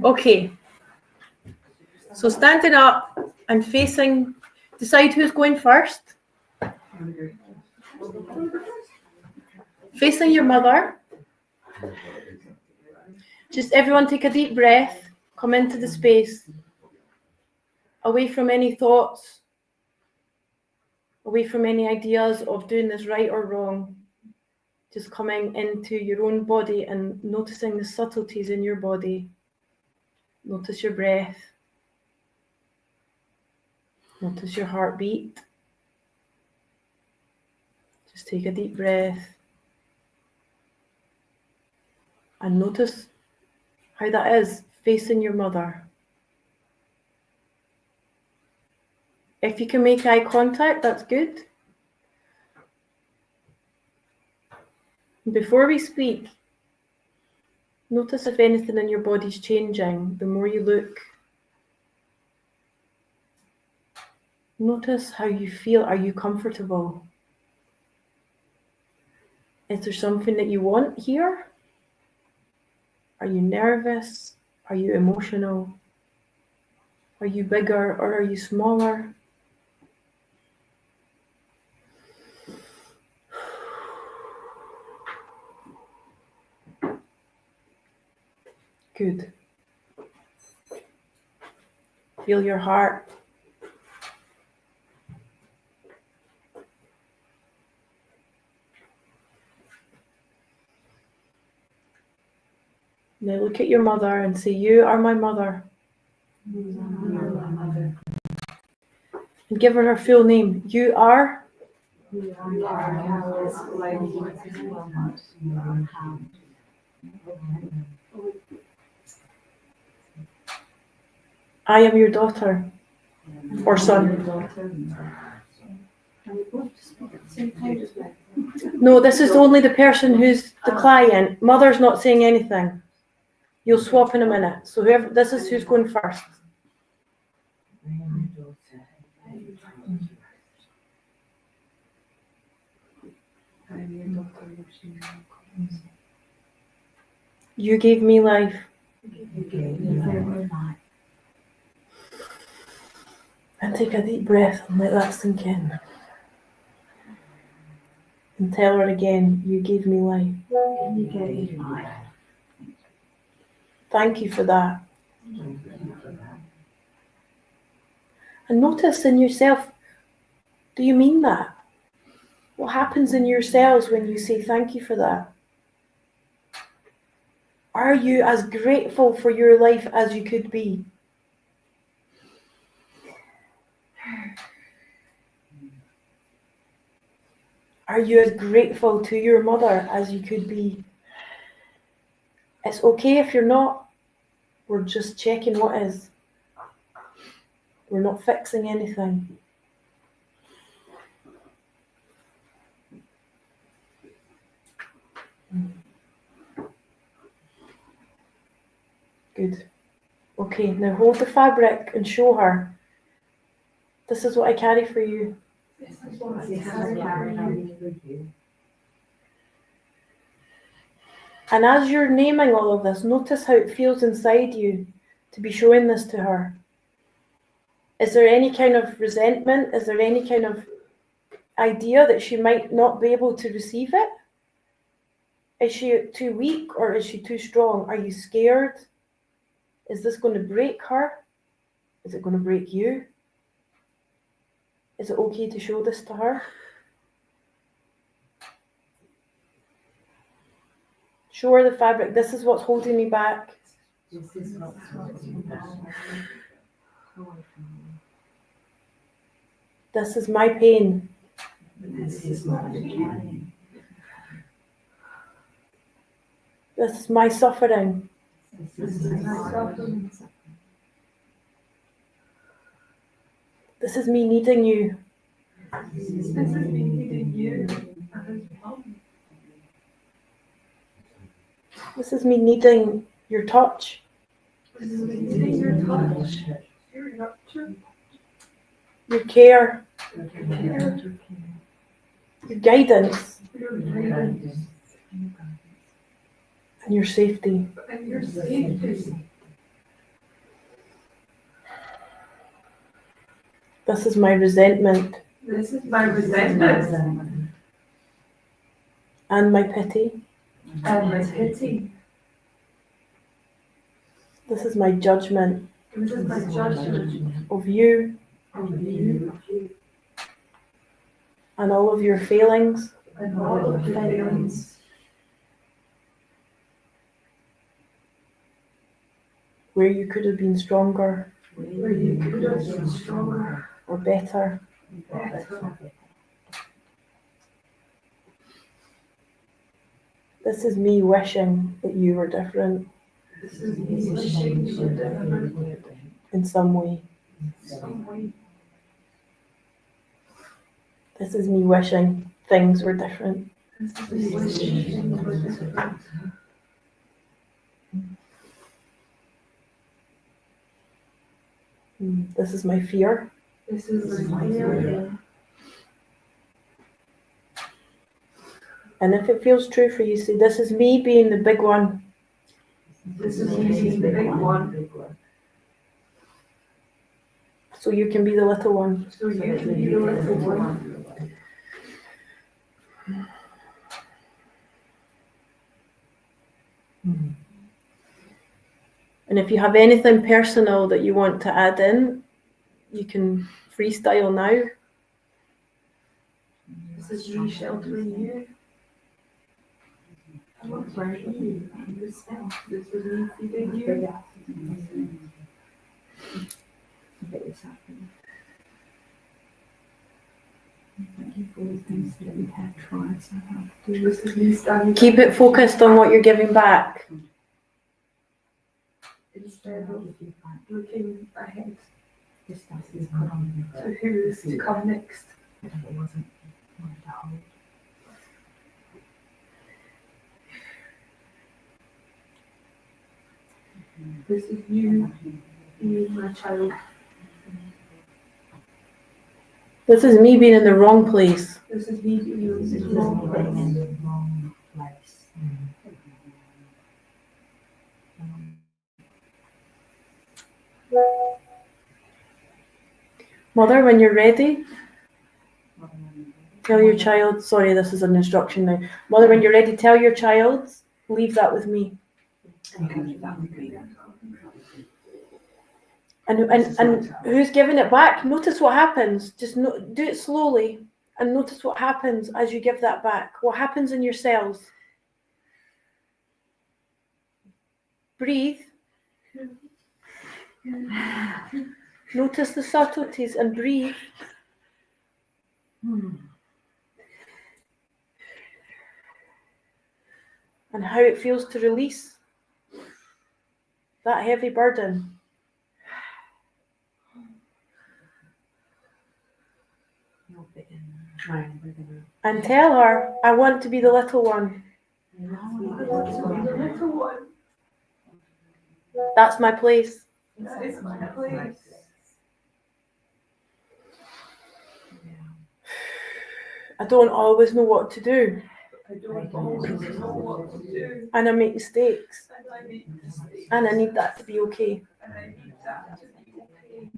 Okay. So standing up and facing, decide who's going first. Facing your mother. Just everyone take a deep breath. Come into the space. Away from any thoughts. Away from any ideas of doing this right or wrong. Just coming into your own body and noticing the subtleties in your body. Notice your breath. Notice your heartbeat. Just take a deep breath. And notice how that is facing your mother. If you can make eye contact, that's good. Before we speak, notice if anything in your body's changing. The more you look, notice how you feel. Are you comfortable? Is there something that you want here? Are you nervous? Are you emotional? Are you bigger or are you smaller? Good. Feel your heart. Now look at your mother and say, you are my mother. And give her her full name. You are. I am your daughter or son. No, this is only the person who's the client. Mother's not saying anything. You'll swap in a minute. So whoever, this is who's going first. You gave me life. And take a deep breath and let that sink in. And tell her again, you gave me life. Thank you for that. And notice in yourself, do you mean that? What happens in your cells when you say thank you for that? Are you as grateful for your life as you could be? Are you as grateful to your mother as you could be? It's okay if you're not. We're just checking what is. We're not fixing anything. Good. Okay, now hold the fabric and show her. This is what I carry for you. And as you're naming all of this, notice how it feels inside you to be showing this to her. Is there any kind of resentment? Is there any kind of idea that she might not be able to receive it? Is she too weak or is she too strong? Are you scared? Is this going to break her? Is it going to break you? Is it okay to show this to her? Show her the fabric. This is what's holding me back. This is my pain. This is my suffering. This is me needing you. This is me needing your touch. Your care. Your guidance. And your safety. This is my resentment. And my pity. This is my judgment. Of you. And all of your failings. Where you could have been stronger. Or better. This is me wishing that you were different. In some way. This is me wishing things were different. This is my fear. And if it feels true for you, say, this is me being the big one. So you can be the little one. And if you have anything personal that you want to add in, you can freestyle now. This is me sheltering you. I want to be understand this is me feeding you. This is me standing Keep it focused on what you're giving back. instead of looking ahead to who is to come next. This is you being my child. This is me being in the wrong place. This is me being in the wrong place. Mother, when you're ready, tell your child, sorry, this is an instruction now. Mother, when you're ready, tell your child, leave that with me. And who's giving it back? Notice what happens. Just do it slowly and notice what happens as you give that back. What happens in your cells? Breathe. Notice the subtleties and breathe. And how it feels to release that heavy burden. And tell her, I want to be the little one. That's my place. That is my place. I don't always know what to do. I don't always know what to do. And I make mistakes. And I make mistakes. And I need that to be okay. And I need that to be okay.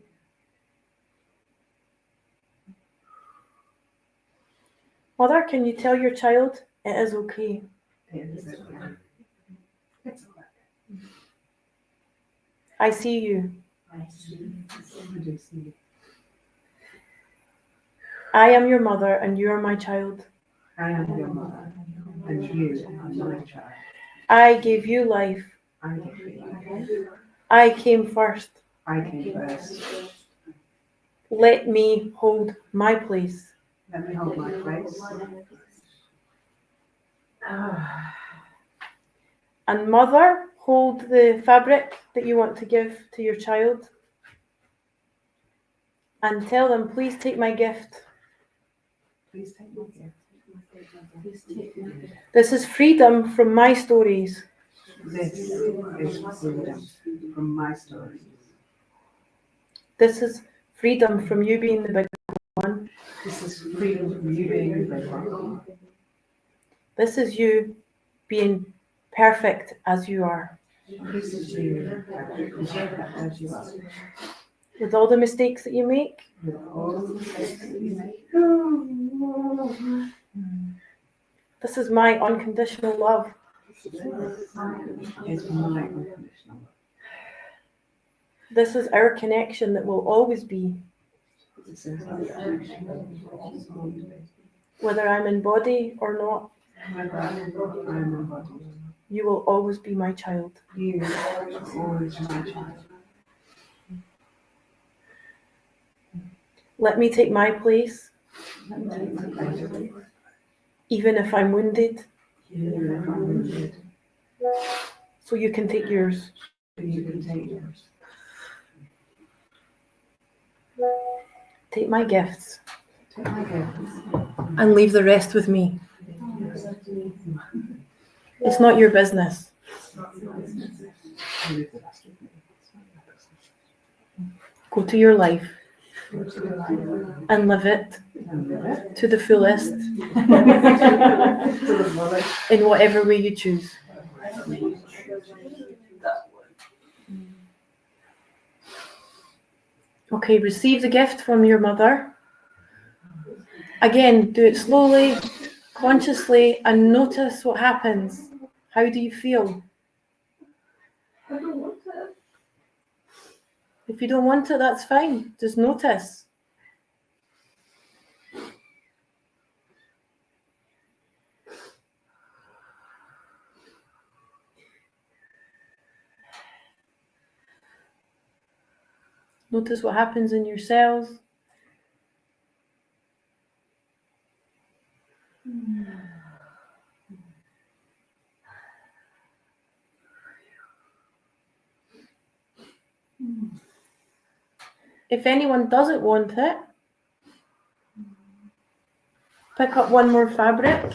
Mother, can you tell your child it is okay? I see you. I am your mother and you are my child. I am your mother, and you are my child. I gave you life. I give you life. I came first. I came first. Let me hold my place. Let me hold my place. And mother, hold the fabric that you want to give to your child. And tell them, please take my gift. Please take my gift. This is freedom from my stories. This is freedom from my stories. This is freedom from you being the big one. This is freedom from you being the big one. This is you being perfect as you are. This is you as you are. With all the mistakes that you make. With all the mistakes that you make. This is my unconditional love. It's my unconditional love. This is our connection that will always be. This is our connection that will always be. Whether I'm in body or not, Whether I'm in body. you will always be my child. You are always my child. Let me take my place, Let me take my place. even if I'm wounded, Even if I'm wounded. so you can take yours. So you can take yours. Take my gifts Take my gifts. and leave the rest with me. It's not your business. Go to your life and live it to the fullest in whatever way you choose. Okay, receive the gift from your mother. Again, do it slowly, consciously, and notice what happens. How do you feel? I don't want it. If you don't want it, that's fine. Just notice. Notice what happens in your cells. If anyone doesn't want it, pick up one more fabric.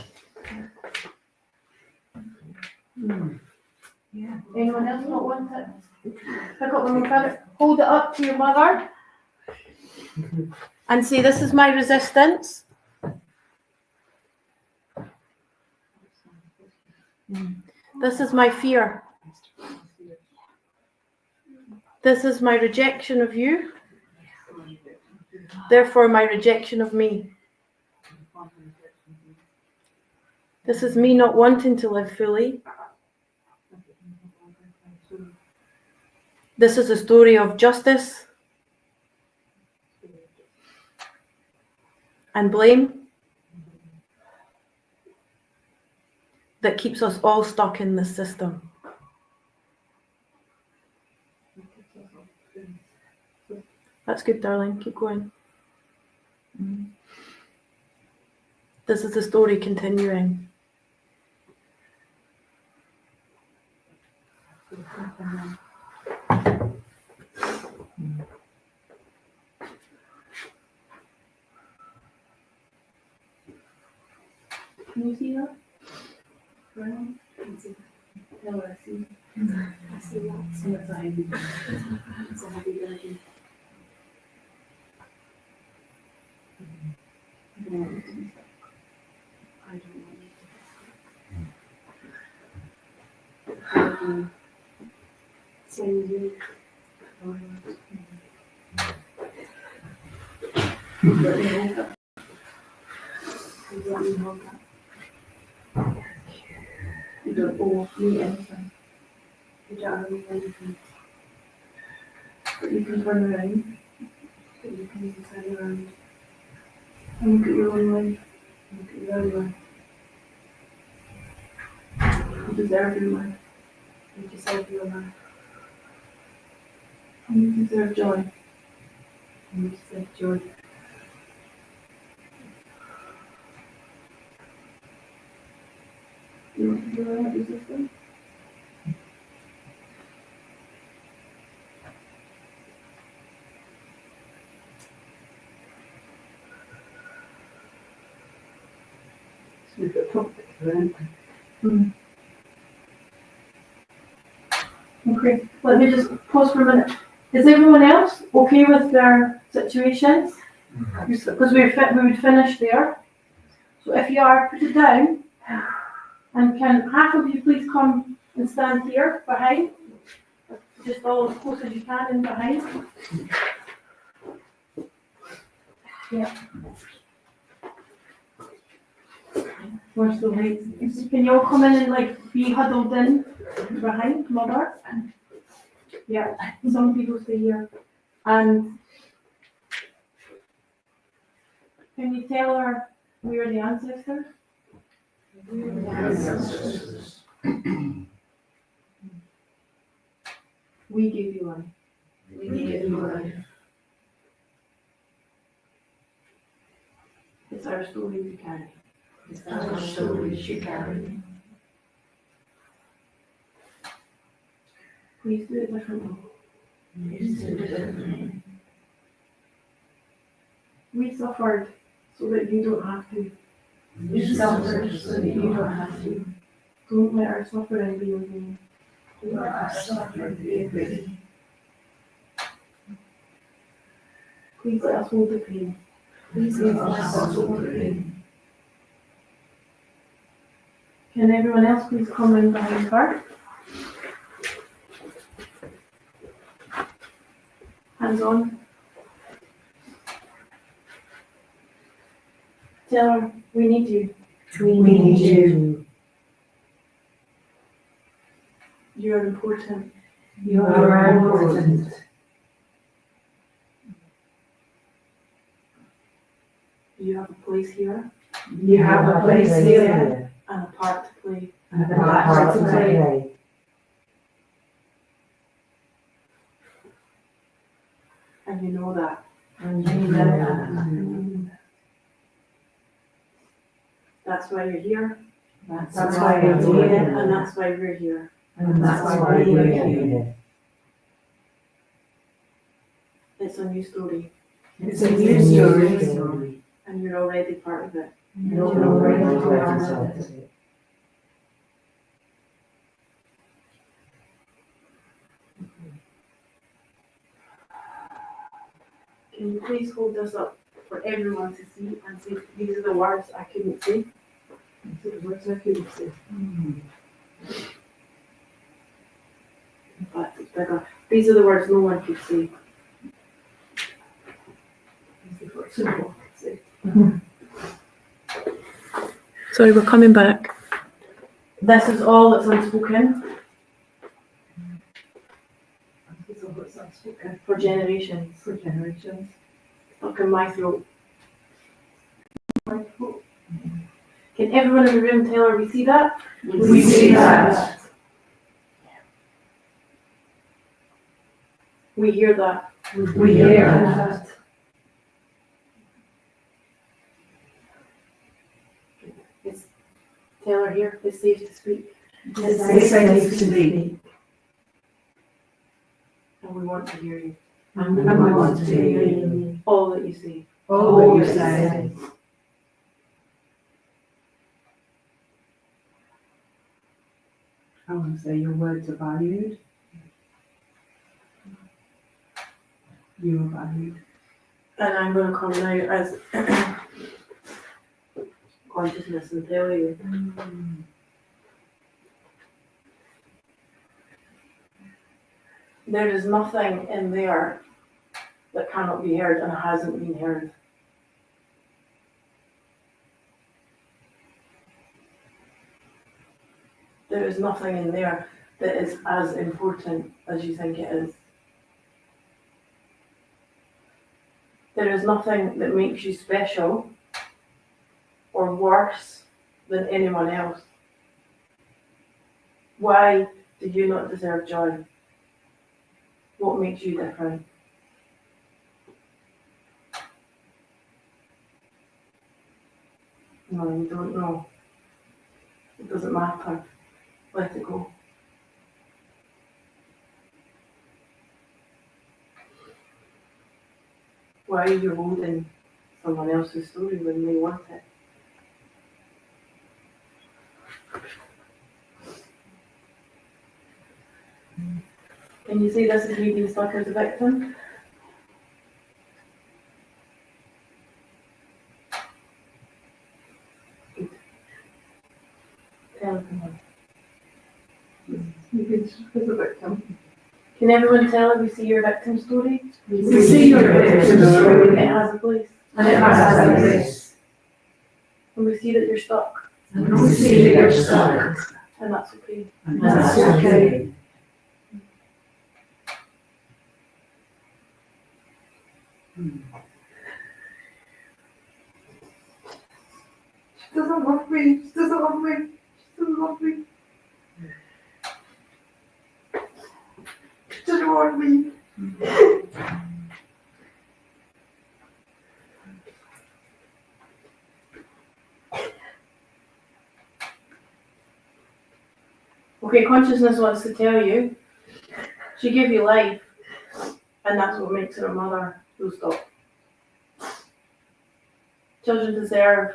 Yeah. Anyone else not want it? Pick up one more fabric. Hold it up to your mother and say, this is my resistance. This is my fear. This is my rejection of you. Therefore, my rejection of me. This is me not wanting to live fully. This is a story of justice and blame that keeps us all stuck in this system. That's good, darling. Keep going. This is the story continuing. Can you see that? Brown, I see that. No, I see. I see lots of anxiety. It's a heavy burden. I don't want it to be stuck. I don't want it to be stuck. I can send you forward. Let me hold up. Let me hold up. You don't owe me anything. You don't owe me anything. But you can turn around. But you can turn around. And look at your own life. Look at your own life. You deserve your life. You deserve your life. And you deserve joy. And you deserve joy. You want to go out your system? We've got topics then. Okay, let me just pause for a minute. Is everyone else okay with their situations? Because we would finish there. So if you are, put it down. And can half of you please come and stand here behind? Just all as close as you can in behind. Yeah. Where's the lights? Can you all come in and like be huddled in behind mother? Yeah, some people stay here. And can you tell her we are the ancestors? We gave you life. We give you life. It's our story to carry. It's our story you carry. Please do it differently. Please do it differently. We suffered so that you don't have to. You suffered so that you don't have to. Don't let our suffering be in vain. Don't let our suffering be in vain. Please let us hold the pain. Please let us hold the pain. Can everyone else please come in behind her? Hands on. Tell her we need you. We need you. You are important. You are important. You have a place here You have a place here and a part to play. and a part to play. And you know that. And you know that. That's why you're here. That's That's why why you're we're here. here. And that's why we're here. And that's why we're here. It's a new story. It's a new story. And you're already part of it. You're already part of it. Can you please hold this up for everyone to see and say, these are the words I couldn't say. These are the words I couldn't say. In fact, it's bigger. These are the words no one could say. These are the words no one could say. Sorry, we're coming back. This is all that's unspoken. This is all that's unspoken for generations. For generations. Stuck in my throat. Can everyone in the room tell her we see that? We see that. We hear that. We hear that. Tell her here, it's safe to speak. It's safe to speak. And we want to hear you. And we want to hear you. All that you say. All you say. I want to say your words are valued. You are valued. And I'm going to come now as consciousness and tell you. There is nothing in there that cannot be heard and hasn't been heard. There is nothing in there that is as important as you think it is. There is nothing that makes you special or worse than anyone else. Why do you not deserve joy? What makes you different? No, you don't know. It doesn't matter. Let it go. Why are you holding someone else's story when they want it? Can you see this is me being stuck as a victim? Good. Tell everyone. You can stuck as a victim. Can everyone tell if we see your victim story? We see your victim story. It has a place. And it has a place. And we see that you're stuck. And we see that you're stuck. And that's okay. And that's okay. She doesn't love me. She doesn't love me. She doesn't love me. She doesn't want me. Okay, consciousness wants to tell you, she gave you life, and that's what makes her a mother. Full stop. Children deserve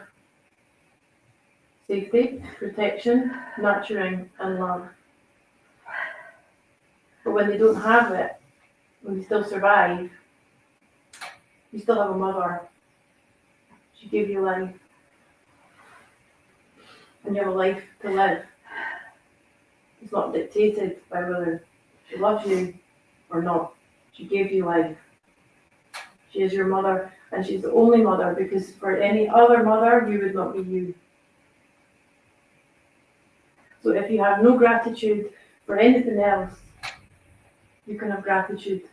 safety, protection, nurturing, and love. But when they don't have it, when they still survive, you still have a mother. She gave you life. And you have a life to live. It's not dictated by whether she loves you or not. She gave you life. She is your mother, and she's the only mother, because for any other mother, you would not be you. So if you have no gratitude for anything else, you can have gratitude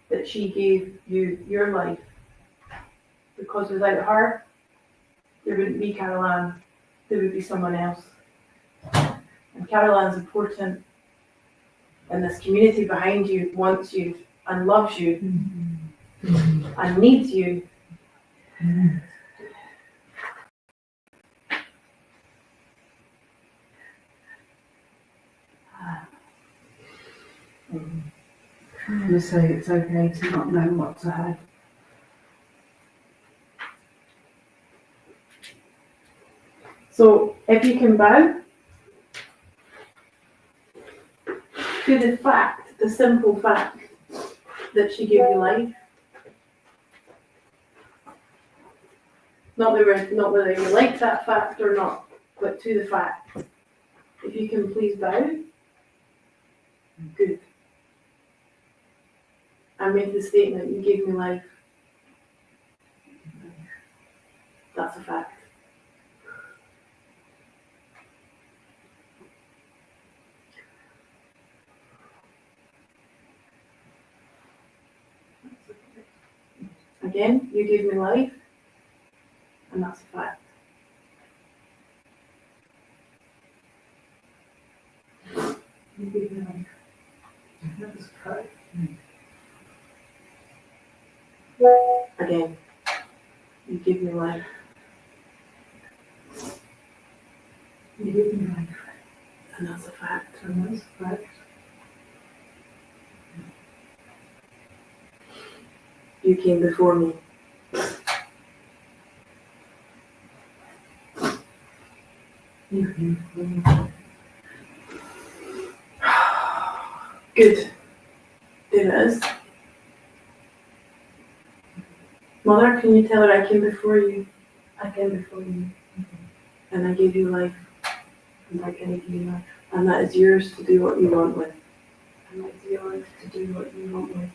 that she gave you your life. Because without her, there wouldn't be Carol Ann, there would be someone else. And Carol Ann's important, and this community behind you wants you and loves you. and needs you. You say it's okay to not know what's ahead. So if you can bow to the fact, the simple fact that she gave you life. Not whether you like that fact or not, but to the fact. If you can please bow. Good. And make the statement, you gave me life. That's a fact. Again, you gave me life, and that's a fact. You gave me life. That's a fact. Again, you give me life. You gave me life. And that's a fact. And that's a fact. You came before me. You came before me. Good. There it is. Mother, can you tell her I came before you? I came before you. And I gave you life. And I gave you life. And that is yours to do what you want with. And it's yours to do what you want with.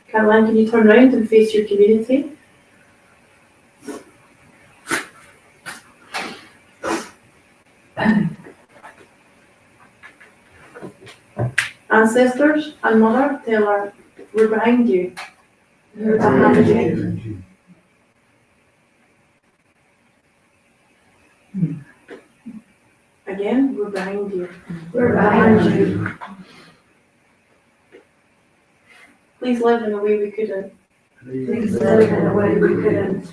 Caroline, can you turn around and face your community? Ancestors and mother, tell her we're behind you. We're behind you. Again, we're behind you. We're behind you. Please live in a way we couldn't. Please live in a way we couldn't.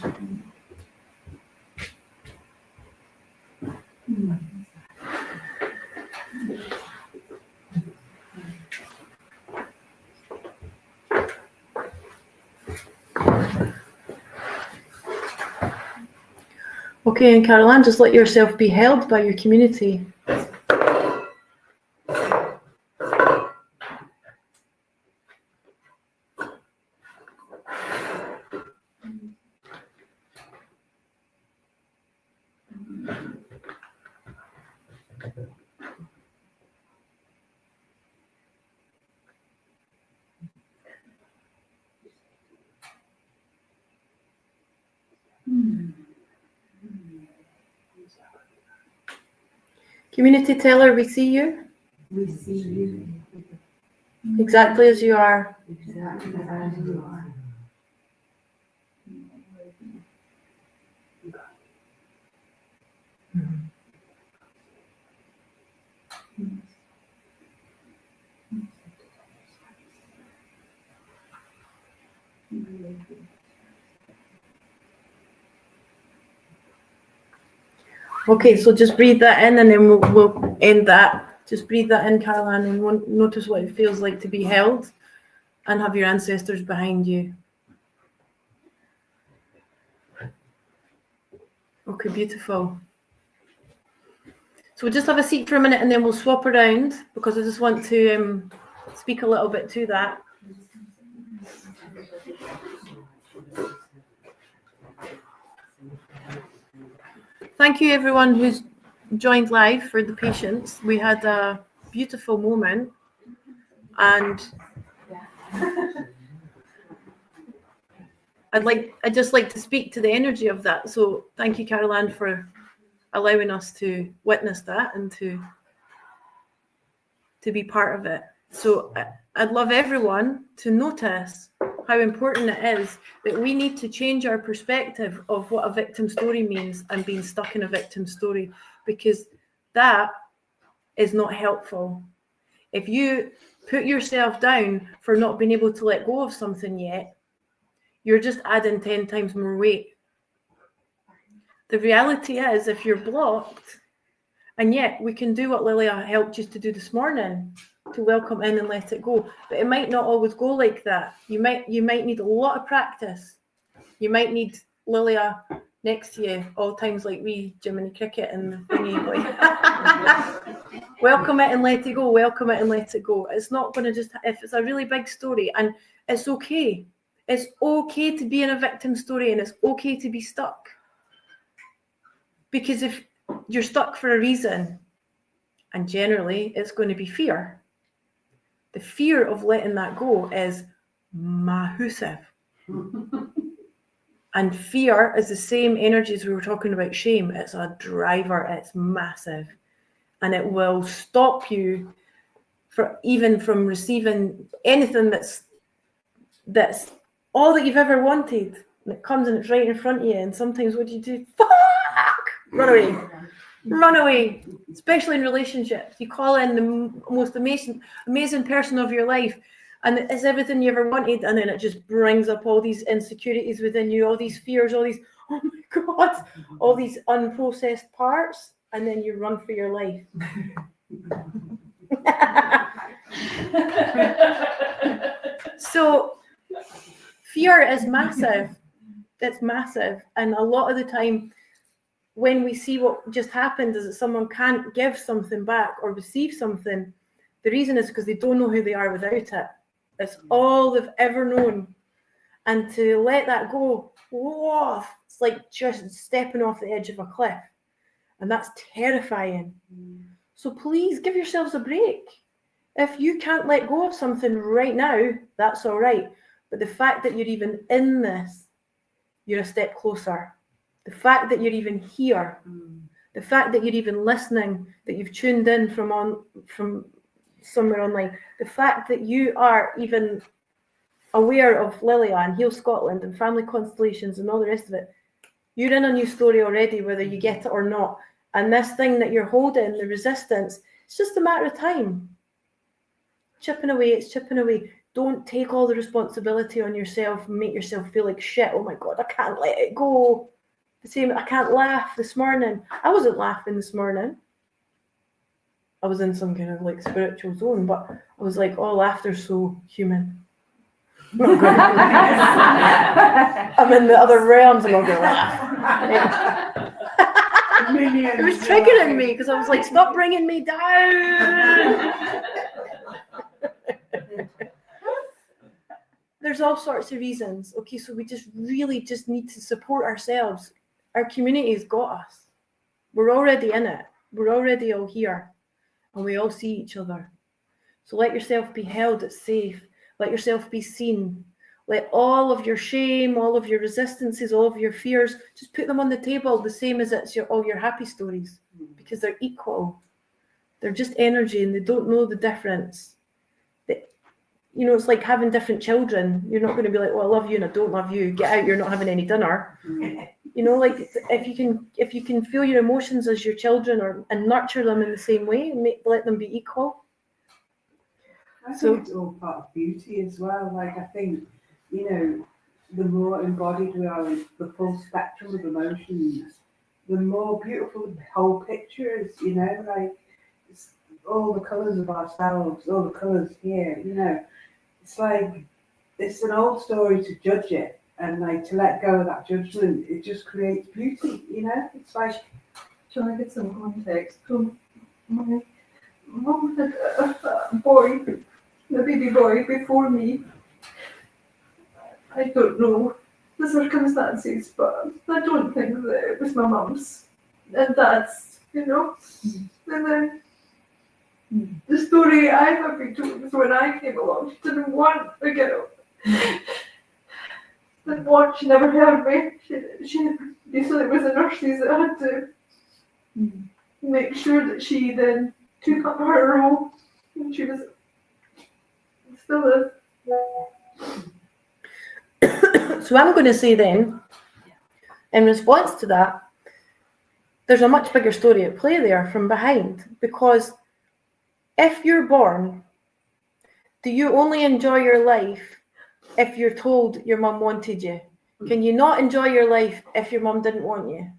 Okay, and Caroline, just let yourself be held by your community. Community, tell her we see you. We see you. Exactly as you are. Exactly as you are. Okay, so just breathe that in and then we'll end that. Just breathe that in, Caroline, and notice what it feels like to be held and have your ancestors behind you. Okay, beautiful. So we'll just have a seat for a minute and then we'll swap around because I just want to speak a little bit to that. Thank you everyone who's joined live for the patience. We had a beautiful moment and I'd just like to speak to the energy of that. So thank you, Caroline, for allowing us to witness that and to be part of it. So I'd love everyone to notice how important it is that we need to change our perspective of what a victim story means and being stuck in a victim story, because that is not helpful. If you put yourself down for not being able to let go of something yet, you're just adding 10 times more weight. The reality is, if you're blocked, and yet we can do what Lilia helped you to do this morning, to welcome in and let it go. But it might not always go like that. You might need a lot of practice. You might need Lilia next to you all times like we Jiminy Cricket and the thingy. Like, welcome it and let it go. Welcome it and let it go. It's not going to just, if it's a really big story, and it's okay. It's okay to be in a victim story, and it's okay to be stuck. Because if you're stuck for a reason, and generally it's going to be fear. The fear of letting that go is massive. And fear is the same energy as we were talking about shame. It's a driver, it's massive. And it will stop you from receiving anything that's all that you've ever wanted. And it comes and it's right in front of you. And sometimes what do? Fuck! Run away. Run away. Especially in relationships. You call in the most amazing person of your life. And it's everything you ever wanted, and then it just brings up all these insecurities within you, all these fears, all these, oh my God, all these unprocessed parts, and then you run for your life. So fear is massive. It's massive. And a lot of the time, when we see what just happened is that someone can't give something back or receive something, the reason is because they don't know who they are without it. It's all they've ever known. And to let that go, whoa, it's like just stepping off the edge of a cliff. And that's terrifying. So please give yourselves a break. If you can't let go of something right now, that's all right. But the fact that you're even in this, you're a step closer. The fact that you're even here, the fact that you're even listening, that you've tuned in from somewhere online, the fact that you are even aware of Lilia and Heal Scotland and Family Constellations and all the rest of it, you're in a new story already, whether you get it or not. And this thing that you're holding, the resistance, it's just a matter of time. Chipping away, it's chipping away. Don't take all the responsibility on yourself and make yourself feel like shit. Oh my God, I can't let it go. The same, I can't laugh this morning. I wasn't laughing this morning. I was in some kind of like spiritual zone, but I was like, oh, laughter's so human. I'm in the other realms, I'm not going to laugh. Yeah. It was triggering me because I was like, stop bringing me down. There's all sorts of reasons. Okay, so we just really just need to support ourselves. Our community's got us. We're already in it. We're already all here. And we all see each other. So let yourself be held, it's safe. Let yourself be seen. Let all of your shame, all of your resistances, all of your fears, just put them on the table, the same as it's all your happy stories, because they're equal. They're just energy and they don't know the difference. It's like having different children. You're not going to be like, well, I love you and I don't love you. Get out, you're not having any dinner. Like if you can feel your emotions as your children and nurture them in the same way and let them be equal. I think it's all part of beauty as well. Like I think, the more embodied we are in the full spectrum of emotions, the more beautiful the whole picture is, like it's all the colours of ourselves, all the colours here, It's like, it's an old story to judge it, and like to let go of that judgment, it just creates beauty, It's like, shall I get some context? So my mom had a boy, a baby boy before me. I don't know the circumstances, but I don't think that it was my mum's. And that's, And then the story I have been told is when I came along, she didn't want a girl. Didn't want, she never heard me. She basically, it was the nurses that had to make sure that she then took up her role, and she was still is. So I'm going to say then, in response to that, there's a much bigger story at play there from behind, because If you're born, do you only enjoy your life if you're told your mum wanted you? Can you not enjoy your life if your mum didn't want you?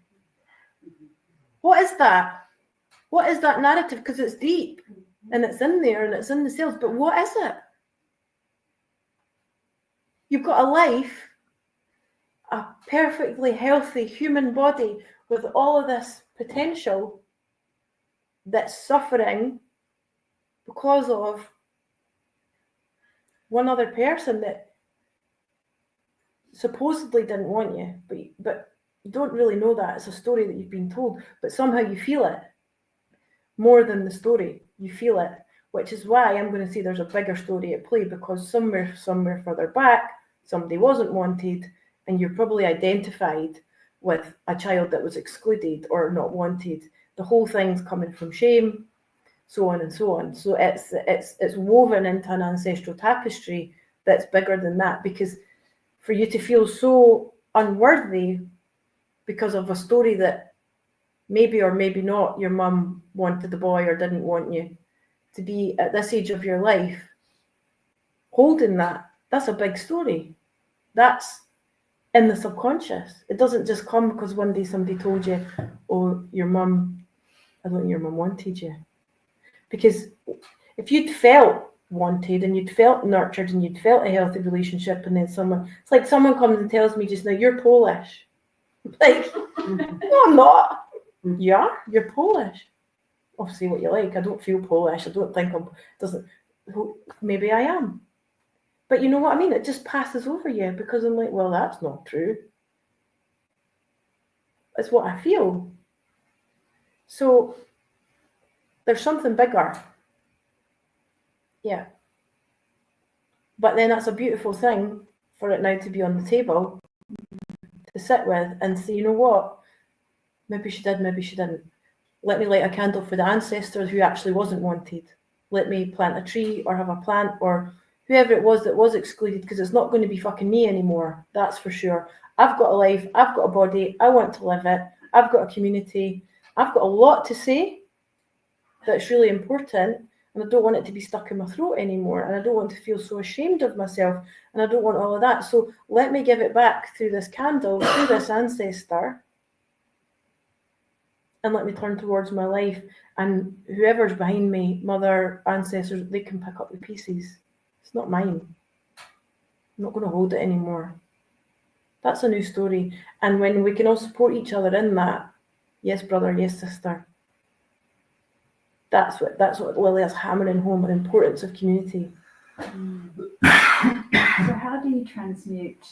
What is that? What is that narrative? Because it's deep and it's in there and it's in the cells, but what is it? You've got a life, a perfectly healthy human body with all of this potential that's suffering because of one other person that supposedly didn't want you, but you don't really know that. It's a story that you've been told, but somehow you feel it more than the story. You feel it, which is why I'm going to say there's a bigger story at play, because somewhere further back, somebody wasn't wanted, and you're probably identified with a child that was excluded or not wanted. The whole thing's coming from shame, so on and so on. So it's woven into an ancestral tapestry that's bigger than that, because for you to feel so unworthy because of a story that maybe or maybe not your mum wanted the boy or didn't want you, to be at this age of your life holding that's a big story. That's in the subconscious. It doesn't just come because one day somebody told you, oh, I don't think your mum wanted you. Because if you'd felt wanted and you'd felt nurtured and you'd felt a healthy relationship, and then it's like someone comes and tells me just now, you're Polish. Like, no, I'm not. Yeah, you're Polish. Oh, say what you like. I don't feel Polish. I don't think maybe I am. But you know what I mean? It just passes over you, because I'm like, well, that's not true. It's what I feel. So there's something bigger. Yeah. But then that's a beautiful thing for it now to be on the table to sit with and say, you know what? Maybe she did, maybe she didn't. Let me light a candle for the ancestors who actually wasn't wanted. Let me plant a tree or have a plant or whoever it was that was excluded, because it's not going to be fucking me anymore. That's for sure. I've got a life. I've got a body. I want to live it. I've got a community. I've got a lot to say that's really important, and I don't want it to be stuck in my throat anymore, and I don't want to feel so ashamed of myself, and I don't want all of that. So let me give it back through this candle, through this ancestor, and let me turn towards my life, and whoever's behind me, mother, ancestors, they can pick up the pieces. It's not mine. I'm not going to hold it anymore. That's a new story. And when we can all support each other in that, yes, brother, yes, sister, that's what Lily is hammering home, the importance of community. So how do you transmute,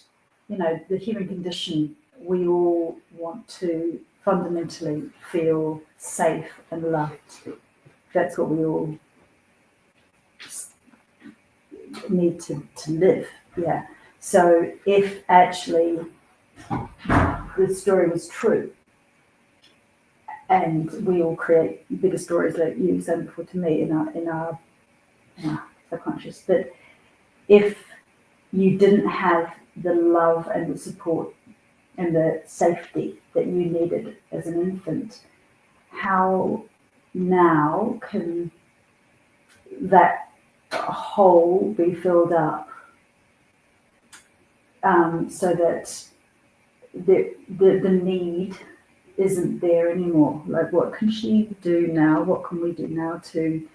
the human condition? We all want to fundamentally feel safe and loved. That's what we all need to live. Yeah. So if actually the story was true, and we all create bigger stories, like you said before to me, in our subconscious, but if you didn't have the love and the support and the safety that you needed as an infant, how now can that hole be filled up so that the need isn't there anymore? Like, what can she do now? What can we do now to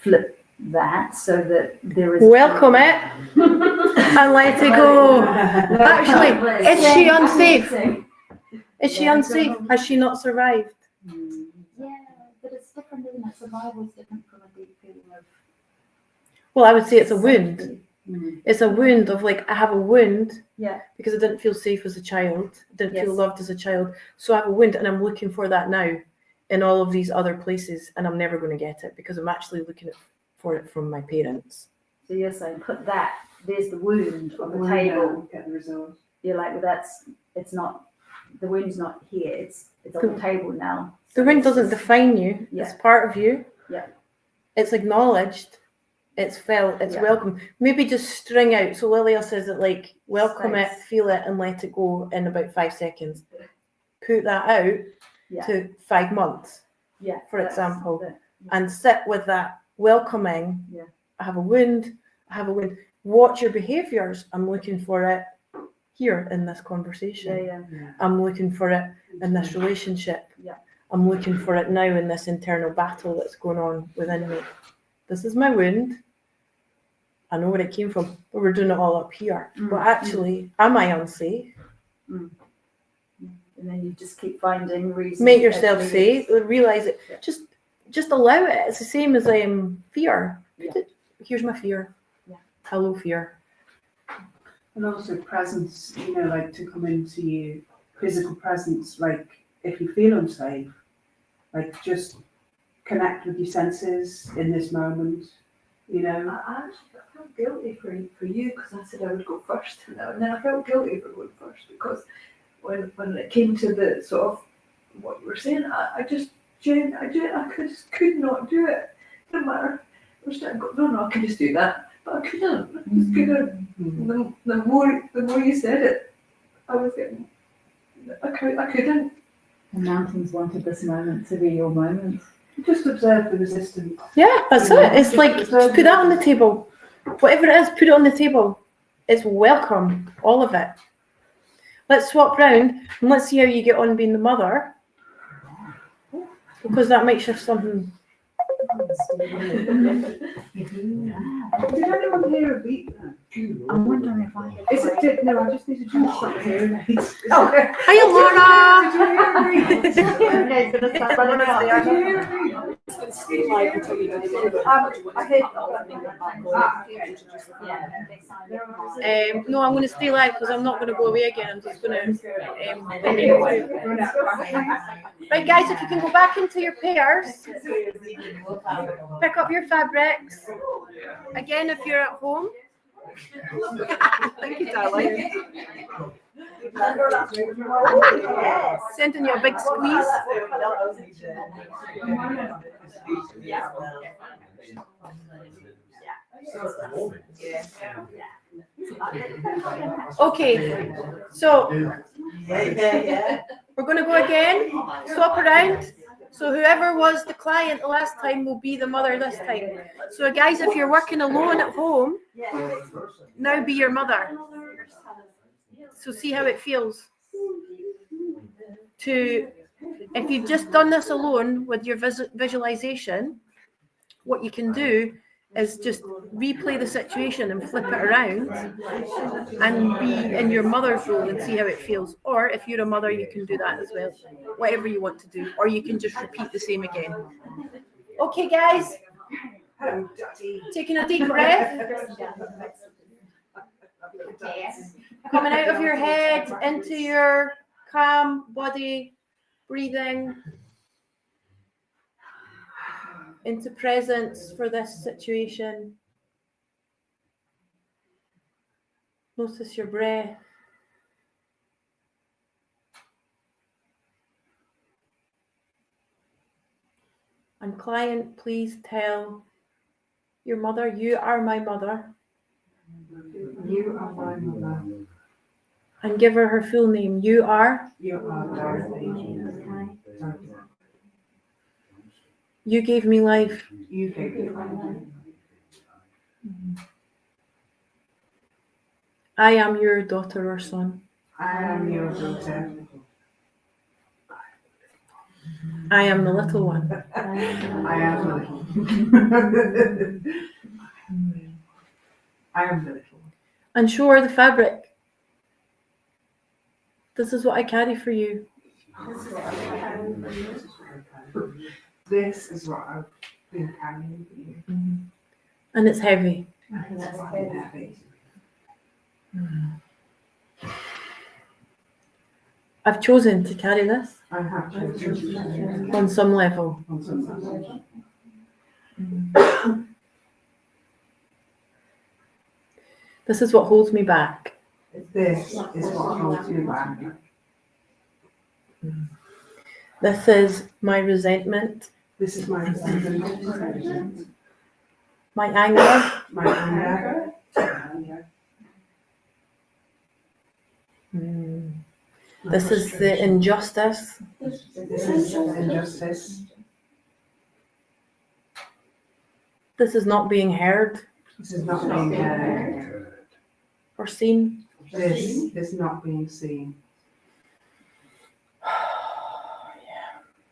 flip that so that there is welcome it and let it go? Actually, is she unsafe? Is she unsafe? Has she not survived? Yeah, but it's different, isn't it? Survival is different from a deep feeling of. Well, I would say it's a wound. It's a wound of, like, I have a wound because I didn't feel safe as a child, didn't feel loved as a child. So I have a wound, and I'm looking for that now in all of these other places, and I'm never going to get it because I'm actually looking for it from my parents. So you're saying, there's the wound on the table. Get the result. You're like, well, it's not, the wound's not here, it's on the table now. The wound doesn't define you. It's part of you. Yeah. It's acknowledged. It's felt, it's welcome. Maybe just string out. So Lilia says it like, welcome it, feel it, and let it go in about 5 seconds. Put that out to 5 months, for example, and sit with that welcoming. Yeah. I have a wound. Watch your behaviours. I'm looking for it here in this conversation. Yeah. I'm looking for it in this relationship. Yeah. I'm looking for it now in this internal battle that's going on within me. This is my wound. I know where it came from, but we're doing it all up here. But actually, am I unsafe? And then you just keep finding reasons. Make yourself actually safe. Realize it. Yeah. Just allow it. It's the same as fear. Yeah. Here's my fear. Yeah. Hello, fear. And also presence, like to come into you, physical presence, like if you feel unsafe, like just connect with your senses in this moment, I actually felt guilty for you because I said I would go first, and then I felt guilty for going first because when it came to the sort of what you were saying, I just could not do it. No matter. I was starting to go, no, I can just do that, but I couldn't. I just couldn't. The more you said it, I was getting. I couldn't. The mountains wanted this moment to be your moment. just observe the resistance. Yeah, that's it. It's like, put that on the table. Whatever it is, put it on the table. It's welcome, all of it. Let's swap round and let's see how you get on being the mother. Because that might shift something. Did anyone hear a beat then? I'm wondering if I Is it? No, I just need to do something here. Oh, hiya, Laura! Did you hear a beat? Did you hear a beat? No, I'm going to stay live because I'm not going to go away again. I'm just going to. Right, guys, if you can go back into your pairs, pick up your fabrics. Again, if you're at home. Thank you, darling. Sending you a big squeeze. Okay, so we're going to go again, swap around. So whoever was the client the last time will be the mother this time. So guys, if you're working alone at home, now be your mother. So see how it feels. If you've just done this alone with your visualization, what you can do is just replay the situation and flip it around and be in your mother's role and see how it feels. Or if you're a mother, you can do that as well. Whatever you want to do. Or you can just repeat the same again. Okay, guys. Taking a deep breath. Coming out of your head into your calm body, breathing into presence for this situation. Notice your breath. And client, please tell your mother, you are my mother. You are my mother. And give her full name. You are? You are Dorothy. You gave me life. You gave me life. I am your daughter or son. I am your daughter. I am the little one. I am the little one. I am the little one. And show her the fabric. This is what I carry for you. This is what I've been carrying for you. And it's heavy. And it's quite heavy. I've chosen to carry this I have chosen on some level. on some level. This is what holds me back. This is what holds me back. This is my resentment, This is my resentment, my anger, my anger. This is the injustice, This is injustice. This is not being heard This is not being heard. or seen. This is not being seen.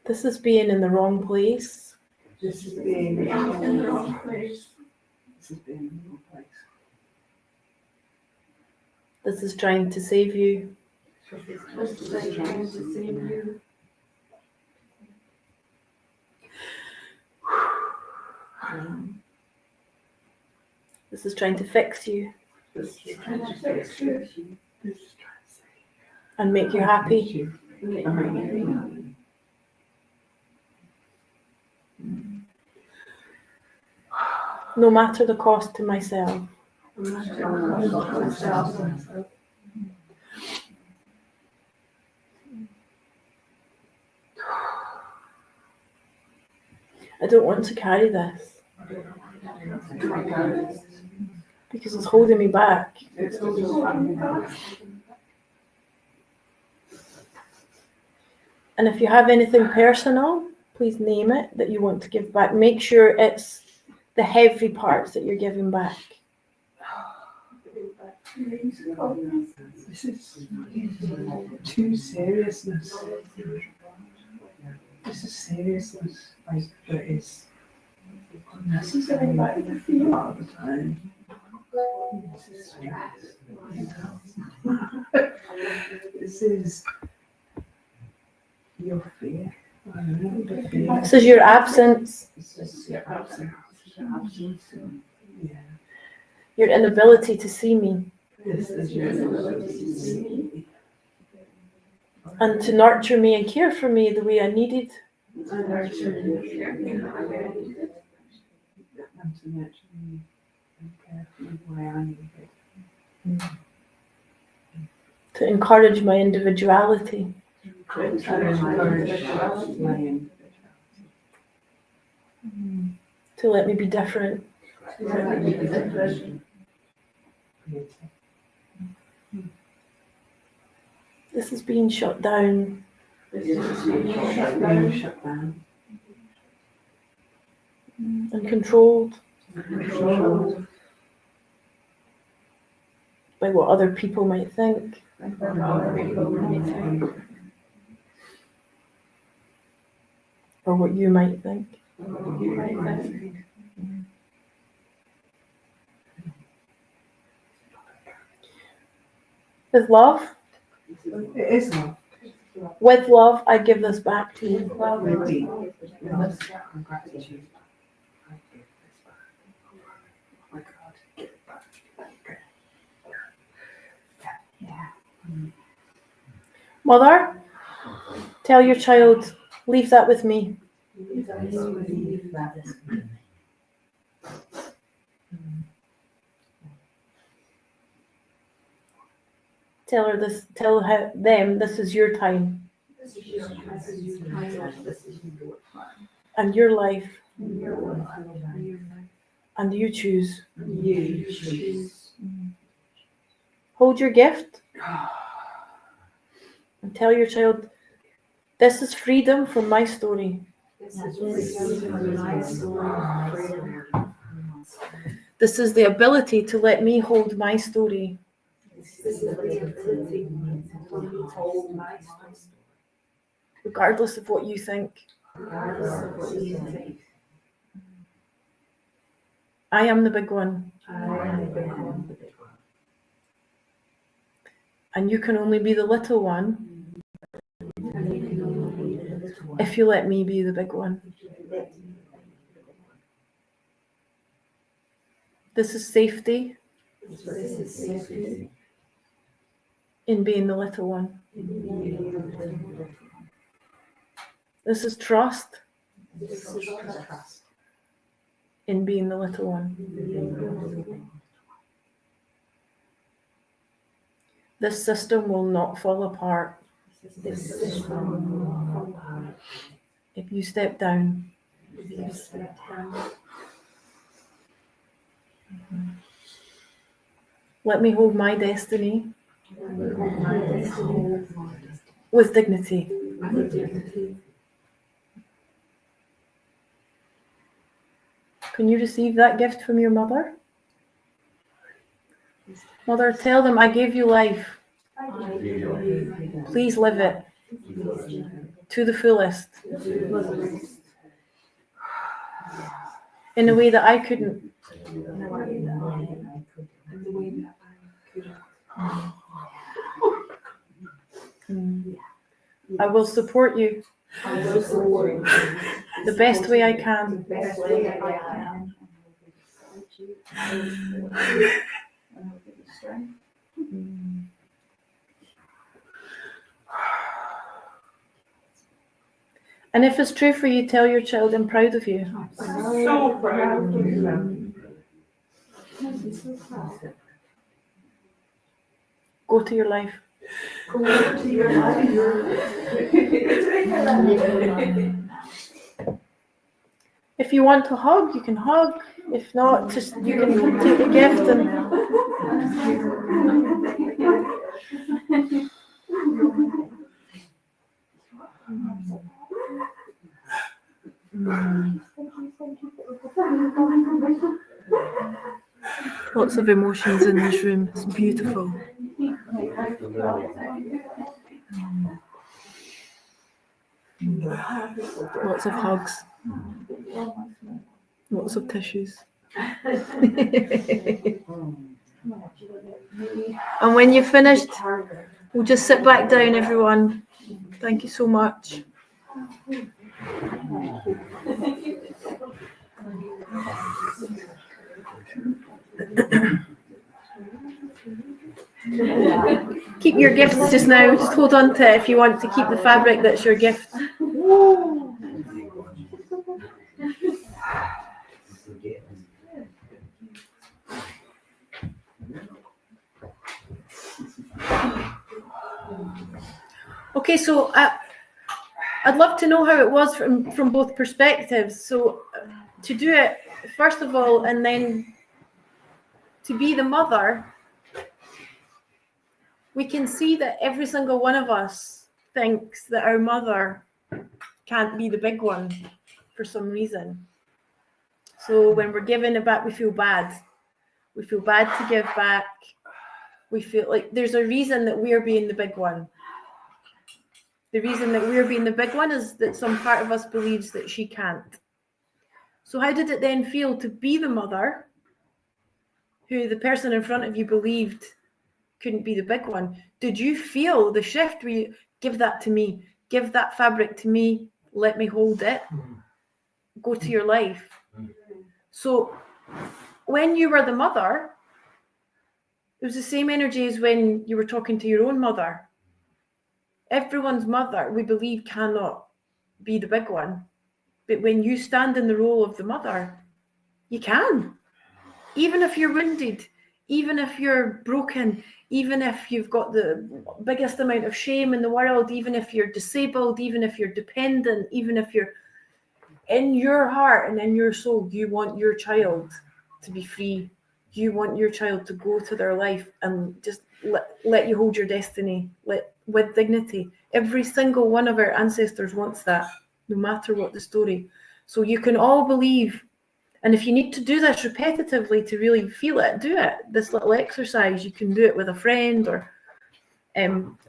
This is being in the wrong place. This is being in the wrong place. This is being in the wrong place. This is trying to save you. This is trying to fix you This is trying to fix you. This is trying to save and make you happy. you. And make you happy. No matter the cost to myself. I don't want to carry this because it's holding me back. It's holding back. And if you have anything personal, please name it that you want to give back. Make sure it's the heavy parts that you're giving back. This is too seriousness. This is seriousness. Like, that is unnecessary. Like, I feel all the time. This is stress. This is your fear. I know the fear. This is your absence, This is your absence. Your absence. Yeah. your inability to see me, This is your ability to see me. and to nurture me and care for me the way I needed. And to nurture me and care for me the way I need it. To encourage my individuality. To encourage my individuality. To let me be different. To let me be different. This is being shut down. This is being shut down. And controlled Controlled. by what other people might think. Or what you might think. With love, It is love. with love, I give this back to you. With deep love and gratitude. I give this back. Oh my God, give it back. Mother, tell your child, leave that with me. Leave that with me. Tell her this. Tell them this is your time and your life, and you choose. Hold your gift and tell your child, this is freedom from my story. This is the ability to let me hold my story. Regardless of what you think. I am the big one. And you can only be the little one if you let me be the big one. This is safety in being the little one. This is trust in being the little one. This system will not fall apart if you step down. Let me hold my destiny with dignity. Can you receive that gift from your mother? Mother, tell them I gave you life. Please live it to the fullest in a way that I couldn't. I will support you the best way I can. And if it's true for you, tell your child I'm proud of you. So proud of you. Go to your life. Go to your life. If you want to hug, you can hug. If not, just you can take the gift and lots of emotions in this room. It's beautiful. Lots of hugs. Lots of tissues. And when you've finished, we'll just sit back down, everyone. Thank you so much. Keep your gifts just now. Just hold on to it if you want to keep the fabric that's your gift. Okay, so I'd love to know how it was from both perspectives. So to do it, first of all, and then to be the mother, we can see that every single one of us thinks that our mother can't be the big one for some reason. So when we're giving it back, we feel bad. We feel bad to give back. We feel like there's a reason that we're being the big one. The reason that we're being the big one is that some part of us believes that she can't. So how did it then feel to be the mother who the person in front of you believed couldn't be the big one? Did you feel the shift where you give that to me, give that fabric to me, let me hold it, go to your life? So when you were the mother, it was the same energy as when you were talking to your own mother. Everyone's mother, we believe, cannot be the big one. But when you stand in the role of the mother, you can. Even if you're wounded, even if you're broken, even if you've got the biggest amount of shame in the world, even if you're disabled, even if you're dependent, even if you're in your heart and in your soul, you want your child to be free. You want your child to go to their life and just let you hold your destiny with dignity. Every single one of our ancestors wants that, no matter what the story. So you can all believe. And if you need to do this repetitively to really feel it, do it. This little exercise, you can do it with a friend or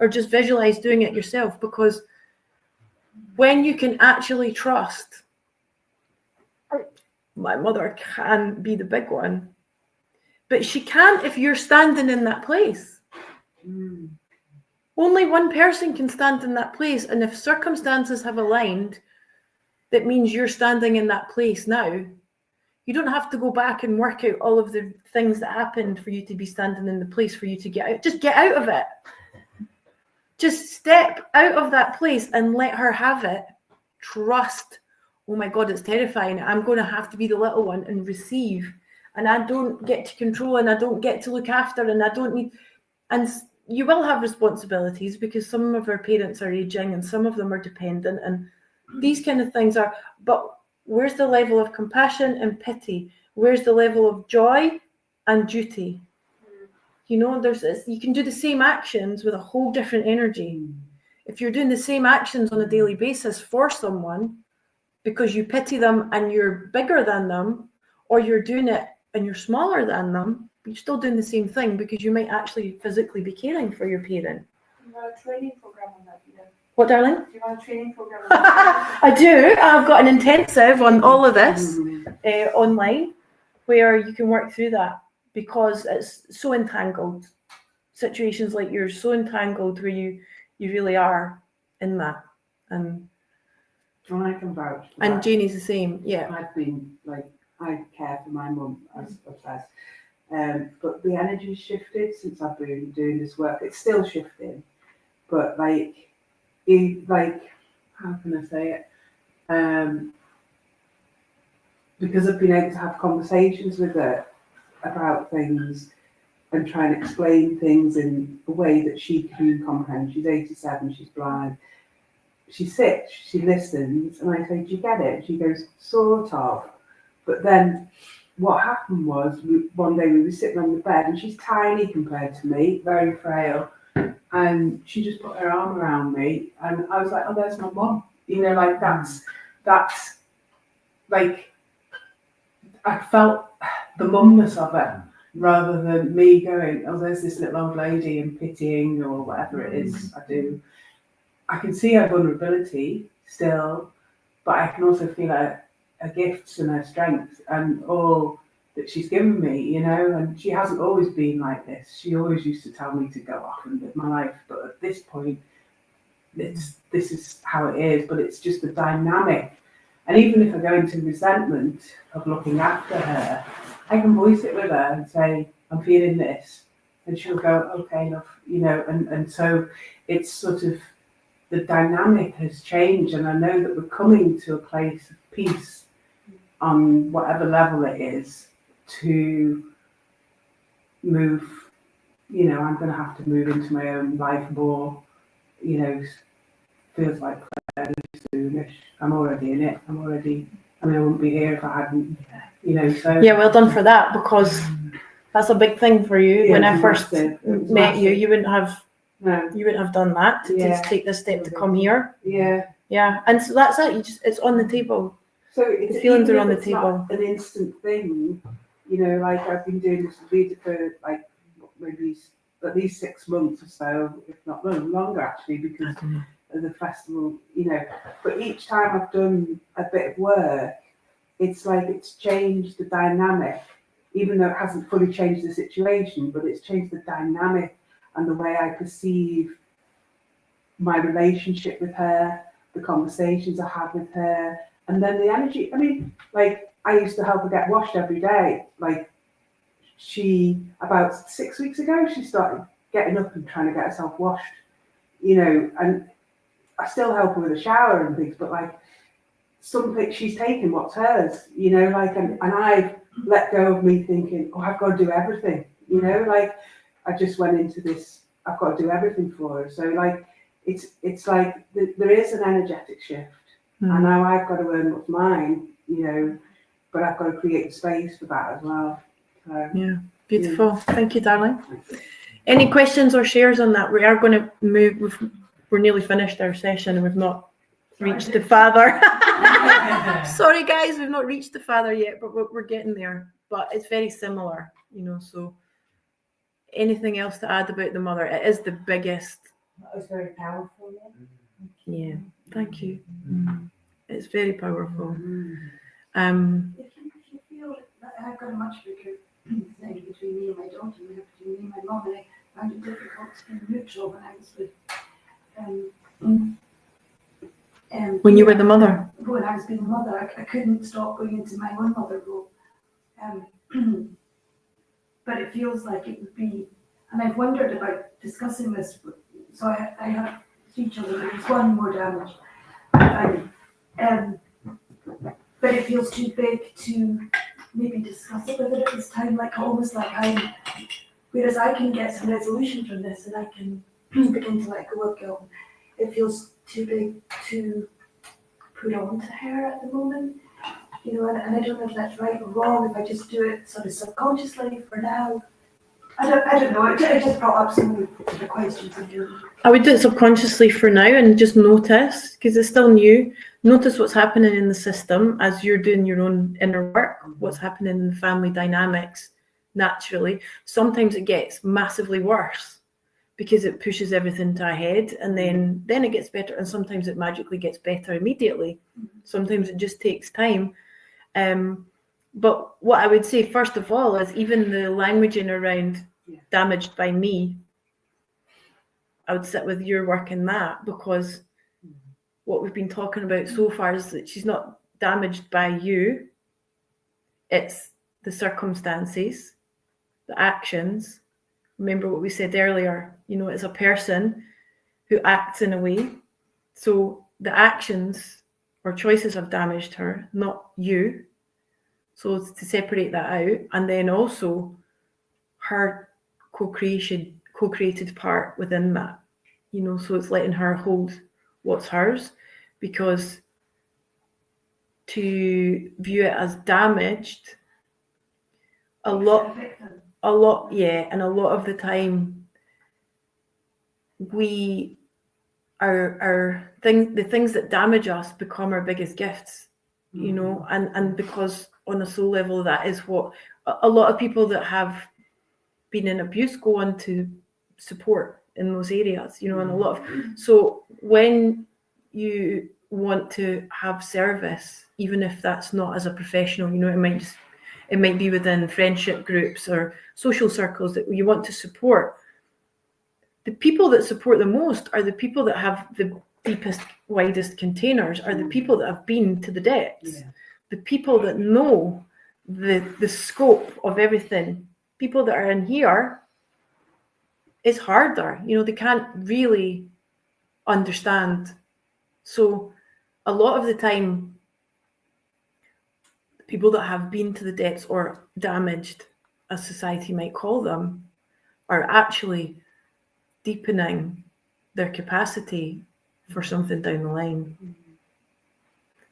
just visualize doing it yourself. Because when you can actually trust, my mother can be the big one, but she can't if you're standing in that place. Only one person can stand in that place. And if circumstances have aligned, that means you're standing in that place now. You don't have to go back and work out all of the things that happened for you to be standing in the place for you to get out. Just get out of it. Just step out of that place and let her have it. Trust. Oh my God, it's terrifying. I'm going to have to be the little one and receive. And I don't get to control and I don't get to look after and I don't need. And you will have responsibilities because some of our parents are aging and some of them are dependent and these kind of things are. But where's the level of compassion and pity? Where's the level of joy and duty? You know, there's this, you can do the same actions with a whole different energy. If you're doing the same actions on a daily basis for someone because you pity them and you're bigger than them, or you're doing it and you're smaller than them, but you're still doing the same thing because you might actually physically be caring for your parent. You want a training program on that, Vida? What, darling? Do you want a training program on that? I do. I've got an intensive on all of this online where you can work through that because it's so entangled. Situations like yours, so entangled where you really are in that. And I can vouch for and that. Janie's the same, yeah. I've been like, I care for my mum as obsessed. But the energy's shifted since I've been doing this work. It's still shifting, but like, how can I say it? Because I've been able to have conversations with her about things and try and explain things in a way that she can comprehend. She's 87, she's blind. She sits, she listens, and I say, do you get it? She goes, sort of. But then what happened was, one day we were sitting on the bed, and she's tiny compared to me, very frail, and she just put her arm around me, and I was like, oh, there's my mum. You know, like that's like, I felt the mumness of it, rather than me going, oh, there's this little old lady and pitying or whatever it is I do. I can see her vulnerability still, but I can also feel her gifts and her strength and all that she's given me, you know, and she hasn't always been like this. She always used to tell me to go off and live my life, but at this point, this is how it is, but it's just the dynamic. And even if I go into resentment of looking after her, I can voice it with her and say, I'm feeling this. And she'll go, okay, enough, you know, and so it's sort of, the dynamic has changed, and I know that we're coming to a place of peace on whatever level it is to move, you know, I'm going to have to move into my own life more, you know, feels like fairly soonish. I'm already in it. I wouldn't be here if I hadn't, you know, so. Yeah, well done for that, because that's a big thing for you. Yeah, when I it's first massive. It's met you, massive. you wouldn't have done that to Yeah. take this step to come here. Yeah. Yeah, and so that's it. It's on the table. So it's, The feelings even are on if the it's not table. an instant thing, you know, like I've been doing this with Vida for like maybe at least 6 months or so, if not longer actually, because of the festival, you know. But each time I've done a bit of work, it's like it's changed the dynamic, even though it hasn't fully changed the situation, but it's changed the dynamic and the way I perceive my relationship with her, the conversations I have with her, and then the energy. I mean, like, I used to help her get washed every day. Like, she, about 6 weeks ago, she started getting up and trying to get herself washed, you know, and I still help her with a shower and things, but like, something she's taken what's hers, you know, like, and I've let go of me thinking, oh, I've got to do everything, you know, like, I just went into this, I've got to do everything for her. So like, it's like there is an energetic shift, and now I've got to earn what's mine, you know, but I've got to create space for that as well. So, Yeah, beautiful. Yeah. Thank you, darling. Any questions or shares on that? We are going to move. We're nearly finished our session, and we've not reached the father. Sorry, guys, we've not reached the father yet, but we're getting there. But it's very similar, you know. So, anything else to add about the mother? It is the biggest. That was very powerful. Yeah, thank you. It's very powerful. If you feel that I've got a much bigger thing between me and my daughter, than between me and my mum, and I found it difficult to be neutral when I was with when you were the mother. When I was being a mother, I couldn't stop going into my own mother role. But it feels like it would be, and I've wondered about discussing this. So I have 3 children, there's 1 more damaged. But it feels too big to maybe discuss it with it at this time, like almost like whereas I can get some resolution from this and I can begin to let go of guilt. It feels too big to put on to her at the moment, you know, and I don't know if that's right or wrong, if I just do it sort of subconsciously for now. I don't know. It just brought up some of the questions of you. I would do it subconsciously for now and just notice, because it's still new. Notice what's happening in the system as you're doing your own inner work, what's happening in the family dynamics naturally. Sometimes it gets massively worse because it pushes everything to a head, and then it gets better, and sometimes it magically gets better immediately. Sometimes it just takes time. But what I would say, first of all, is even the languaging around damaged by me, I would sit with your work in that, because what we've been talking about so far is that she's not damaged by you. It's the circumstances, the actions. Remember what we said earlier, it's a person who acts in a way. So the actions or choices have damaged her, not you. So to separate that out, and then also her co-created part within that, so it's letting her hold what's hers, because to view it as damaged, a lot, and a lot of the time the things that damage us become our biggest gifts, and because on a soul level, that is what a lot of people that have been in abuse go on to support in those areas, and a lot of, so when you want to have service, even if that's not as a professional, it might be within friendship groups or social circles that you want to support. The people that support the most are the people that have the deepest, widest containers, are the people that have been to the depths, the people that know the scope of everything. People that are in here, it's harder, they can't really understand. So a lot of the time, people that have been to the depths or damaged, as society might call them, are actually deepening their capacity for something down the line.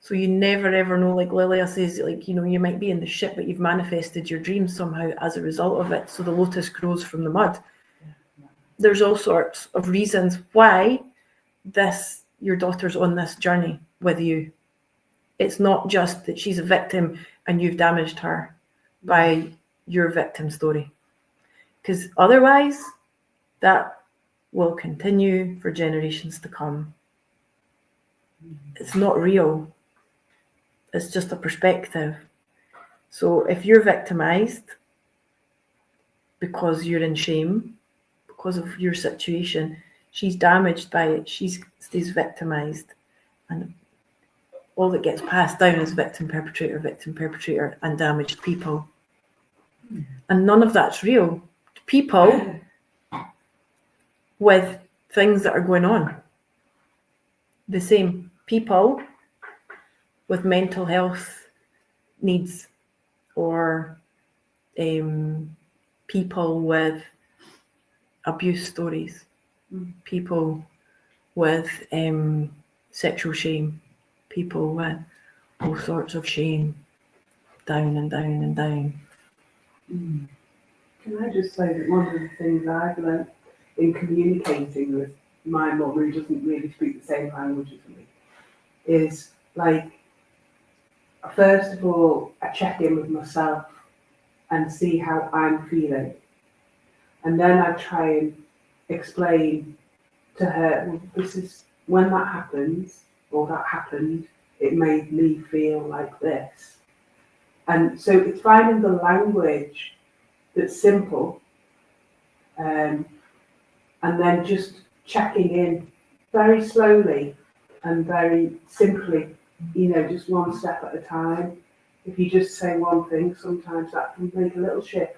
So you never ever know, like Lilia says, you might be in the shit, but you've manifested your dreams somehow as a result of it. So the lotus grows from the mud. There's all sorts of reasons why your daughter's on this journey with you. It's not just that she's a victim and you've damaged her by your victim story. Because otherwise, that will continue for generations to come. It's not real. It's just a perspective. So if you're victimized because you're in shame, because of your situation, she's damaged by it, she stays victimized. And all that gets passed down is victim, perpetrator, and damaged people. And none of that's real. People with things that are going on. The same people with mental health needs, or people with abuse stories, people with sexual shame, people with all sorts of shame, down and down and down. Can I just say that one of the things I've learned in communicating with my mum, who doesn't really speak the same language as me, is first of all, I check in with myself and see how I'm feeling. And then I try and explain to her, well, this is when that happens, or that happened, it made me feel like this. And so it's finding the language that's simple, and then just checking in very slowly and very simply, just one step at a time. If you just say one thing, sometimes that can make a little shift.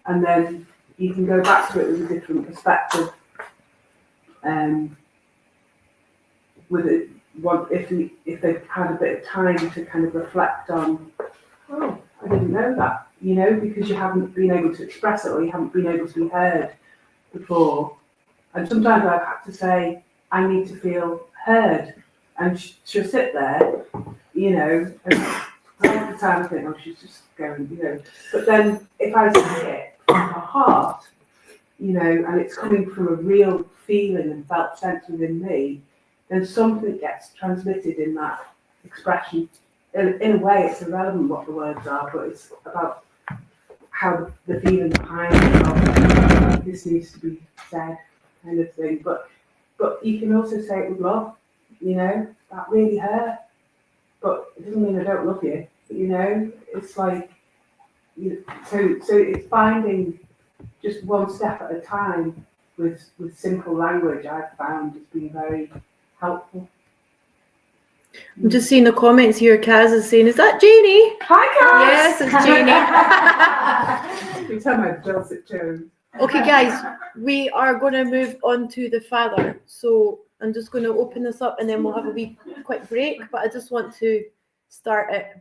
And then you can go back to it with a different perspective. If they've had a bit of time to kind of reflect on, oh, I didn't know that, because you haven't been able to express it, or you haven't been able to be heard before. And sometimes I've had to say, I need to feel heard. And she'll sit there, and half the time I think, oh, she's just going, But then if I say it from her heart, you know, and it's coming from a real feeling and felt sense within me, then something gets transmitted in that expression. In a way, it's irrelevant what the words are, but it's about how the feeling behind it of this needs to be said, kind of thing. But you can also say it with love, you know, that really hurt. But it doesn't mean I don't love you, you know. It's like, so it's finding just one step at a time with simple language. I've found it's been very helpful. I'm just seeing the comments here. Kaz is saying, "Is that Janie?" Hi, Yes, it's Janie. You tell my dulcet tones. Okay, guys, we are going to move on to the father. So I'm just going to open this up and then we'll have a wee quick break. But I just want to start it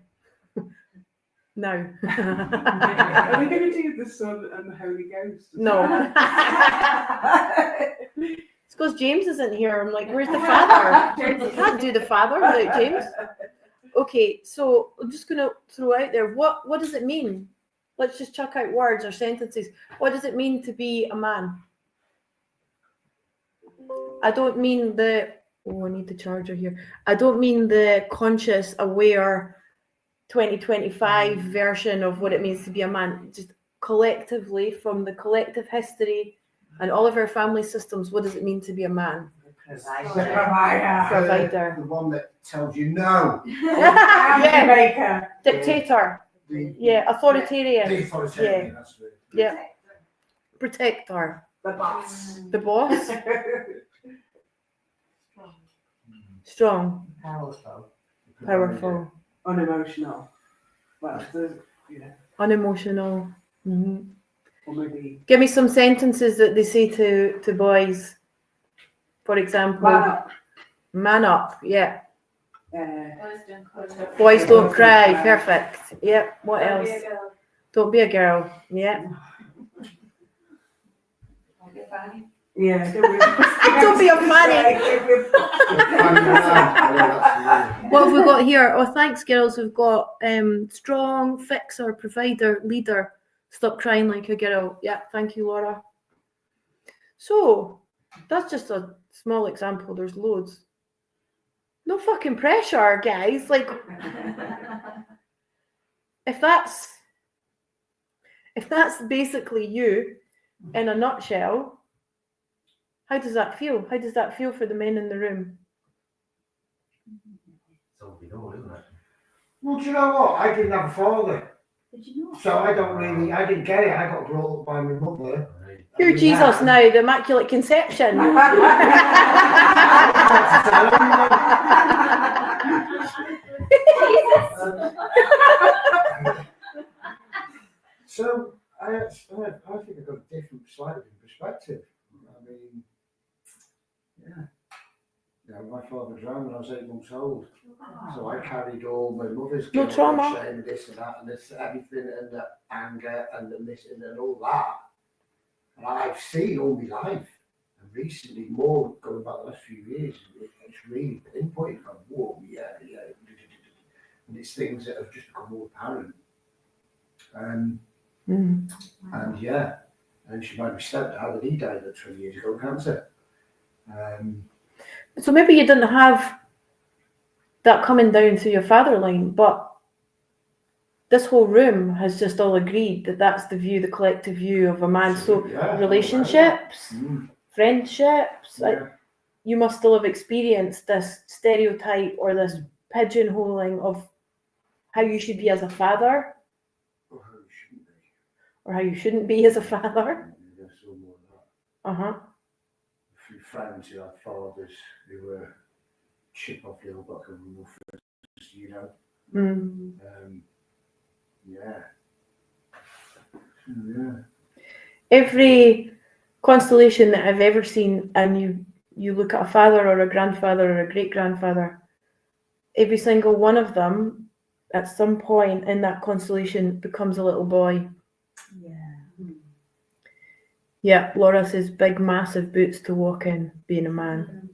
now. Are we going to do the Son and the Holy Ghost? No. It's because James isn't here. I'm like, where's the father? I can't do the father without James. Okay, so I'm just going to throw out there, what does it mean? Let's just chuck out words or sentences. What does it mean to be a man? I don't mean I need the charger here. I don't mean the conscious, aware 2025 version of what it means to be a man. Just collectively, from the collective history and all of our family systems, what does it mean to be a man? Provider. The one that tells you no. Yeah. Dictator. Yeah. Authoritarian. The authoritarian, that's it. Yeah. Protector. The boss. The boss. Strong. Powerful. Unemotional. Well, you know, Unemotional. Mm-hmm. or maybe Give me some sentences that they say to boys. For example, man up. Yeah. Boys don't cry. Perfect. Yeah. What else? Don't be a girl. Yeah. yeah. Don't be a fanny. What have we got here? Oh, thanks, girls. We've got strong, fixer, provider, leader. Stop crying like a girl. Yeah, thank you, Laura. So, that's just a small example. There's loads. No fucking pressure, guys. Like, if that's basically you in a nutshell, how does that feel? How does that feel for the men in the room? So we know, isn't it? Well, do you know what? I didn't have a father. Did you know? So I didn't get it. I got brought up by my mother. You're Jesus now, the Immaculate Conception. So I think I got a slightly different perspective. I mean, yeah. My father drowned when I was 8 months old. So I carried all my mother's No guilt trauma. and shame and this and that and this, everything, and the anger and the missing and all that. And I've seen all my life. And recently, more going back the last few years, it's really pinpointed from, whoa, yeah. And it's things that have just become more apparent. And yeah, and she married my stepdad, and he died 20 years ago of cancer. So maybe you didn't have that coming down through your father line, but this whole room has just all agreed that that's the view, the collective view of a man. So relationships, friendships, you must still have experienced this stereotype or this pigeonholing of how you should be as a father, or how you shouldn't be as a father. A few friends who had fathers who were chip off the old block of roofers, you know. Every constellation that I've ever seen, and you look at a father or a grandfather or a great grandfather, every single one of them at some point in that constellation becomes a little boy. Yeah, Laura says big massive boots to walk in, being a man.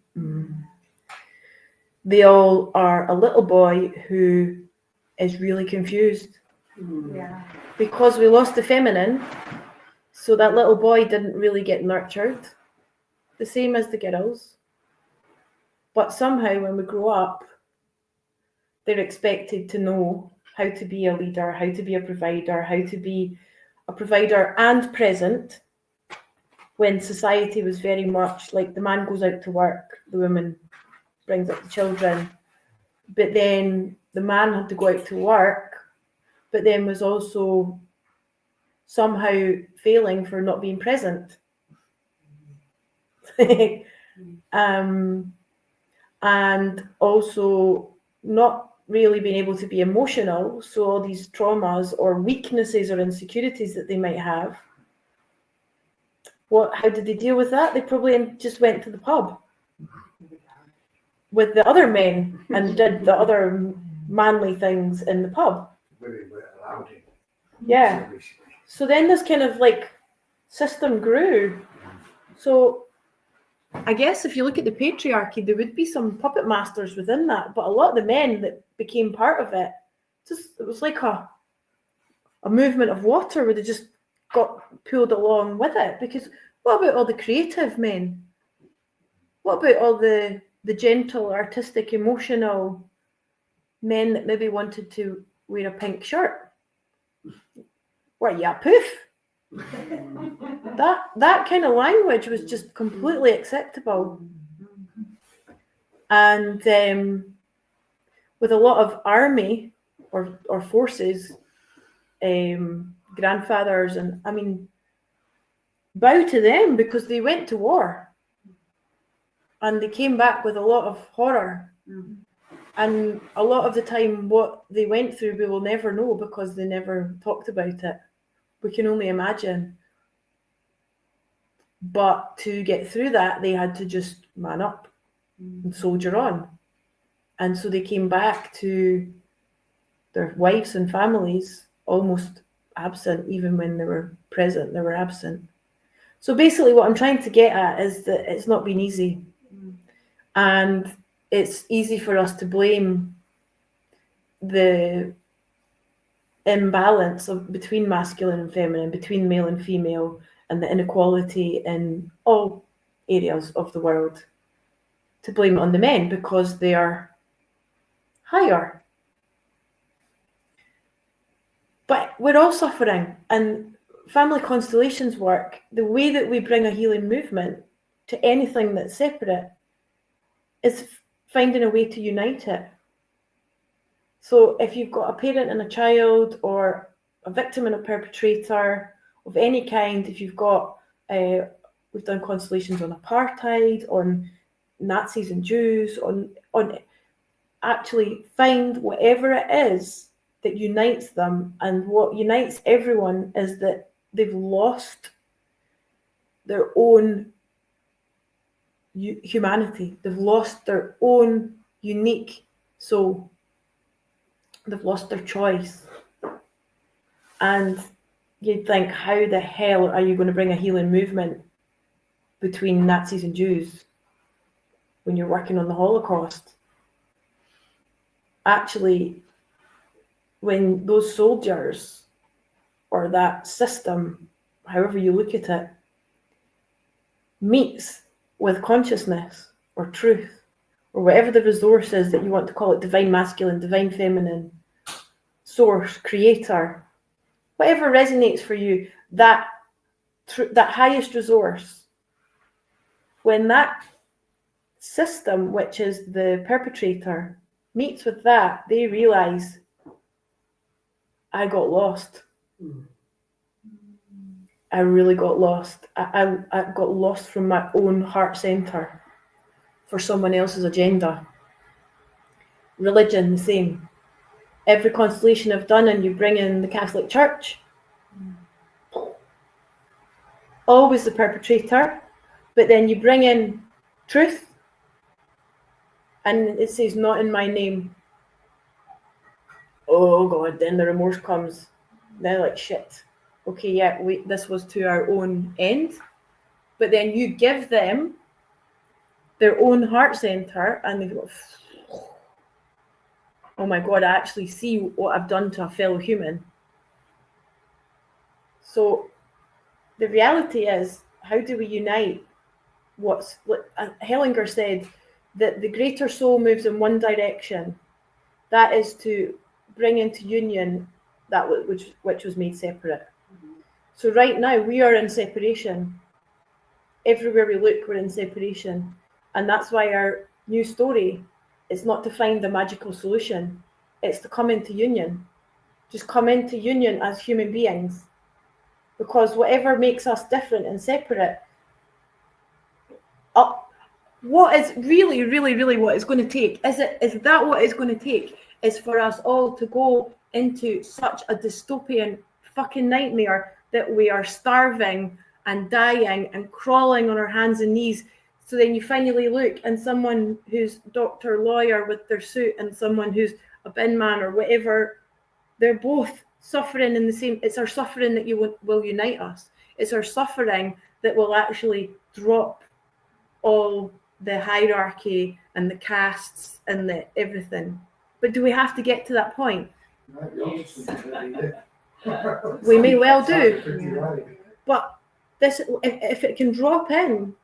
They all are a little boy who is really confused. Because we lost the feminine, So that little boy didn't really get nurtured, the same as the girls. But somehow when we grow up, they're expected to know how to be a leader, how to be a provider and present, when society was very much like the man goes out to work, the woman brings up the children, but then the man had to go out to work, but then was also somehow failing for not being present. And also not really being able to be emotional, so all these traumas or weaknesses or insecurities that they might have, how did they deal with that? They probably just went to the pub with the other men and did the other manly things in the pub. Women weren't allowed in. Yeah. So then this kind of like system grew. So I guess if you look at the patriarchy, there would be some puppet masters within that, but a lot of the men that became part of it, it was like a movement of water where they just got pulled along with it. Because what about all the creative men? What about all the gentle, artistic, emotional men that maybe wanted to wear a pink shirt? What, you a poof? That kind of language was just completely acceptable. And with a lot of army or forces, grandfathers, and I mean, bow to them because they went to war and they came back with a lot of horror. And a lot of the time what they went through we will never know because they never talked about it. We can only imagine. But to get through that, they had to just man up and soldier on. And so they came back to their wives and families almost absent. Even when they were present, they were absent. So basically what I'm trying to get at is that it's not been easy. And it's easy for us to blame the imbalance between masculine and feminine, between male and female, and the inequality in all areas of the world, to blame it on the men because they are higher. But we're all suffering, and family constellations work. The way that we bring a healing movement to anything that's separate is finding a way to unite it. So if you've got a parent and a child, or a victim and a perpetrator of any kind, if you've got, we've done constellations on apartheid, on Nazis and Jews, on actually find whatever it is that unites them. And what unites everyone is that they've lost their own humanity. They've lost their own unique soul. They've lost their choice. And you'd think, how the hell are you going to bring a healing movement between Nazis and Jews when you're working on the Holocaust? Actually, when those soldiers, or that system, however you look at it, meets with consciousness or truth, or whatever the resource is that you want to call it, divine masculine, divine feminine, source, creator, whatever resonates for you, that highest resource, when that system, which is the perpetrator, meets with that, they realize, I got lost. I really got lost. I got lost from my own heart center for someone else's agenda. Religion, the same. Every constellation I've done, and you bring in the Catholic Church, always the perpetrator, but then you bring in truth, and it says, not in my name. Oh God, then the remorse comes. They're like, shit. Okay, yeah, this was to our own end. But then you give them their own heart center, and they go, oh my God, I actually see what I've done to a fellow human. So the reality is, how do we unite what's, Hellinger said that the greater soul moves in one direction, that is to bring into union that which was made separate. So right now we are in separation. Everywhere we look, we're in separation. And that's why our new story is not to find the magical solution. It's to come into union. Just come into union as human beings. Because whatever makes us different and separate, what is really, really, really what it's going to take, is that what it's going to take, is for us all to go into such a dystopian fucking nightmare that we are starving and dying and crawling on our hands and knees. So then you finally look, and someone who's doctor, lawyer with their suit, and someone who's a bin man or whatever, they're both suffering in the same. It's our suffering that will unite us. It's our suffering that will actually drop all the hierarchy and the castes and the everything. But do we have to get to that point? We may well do. But this, if it can drop in,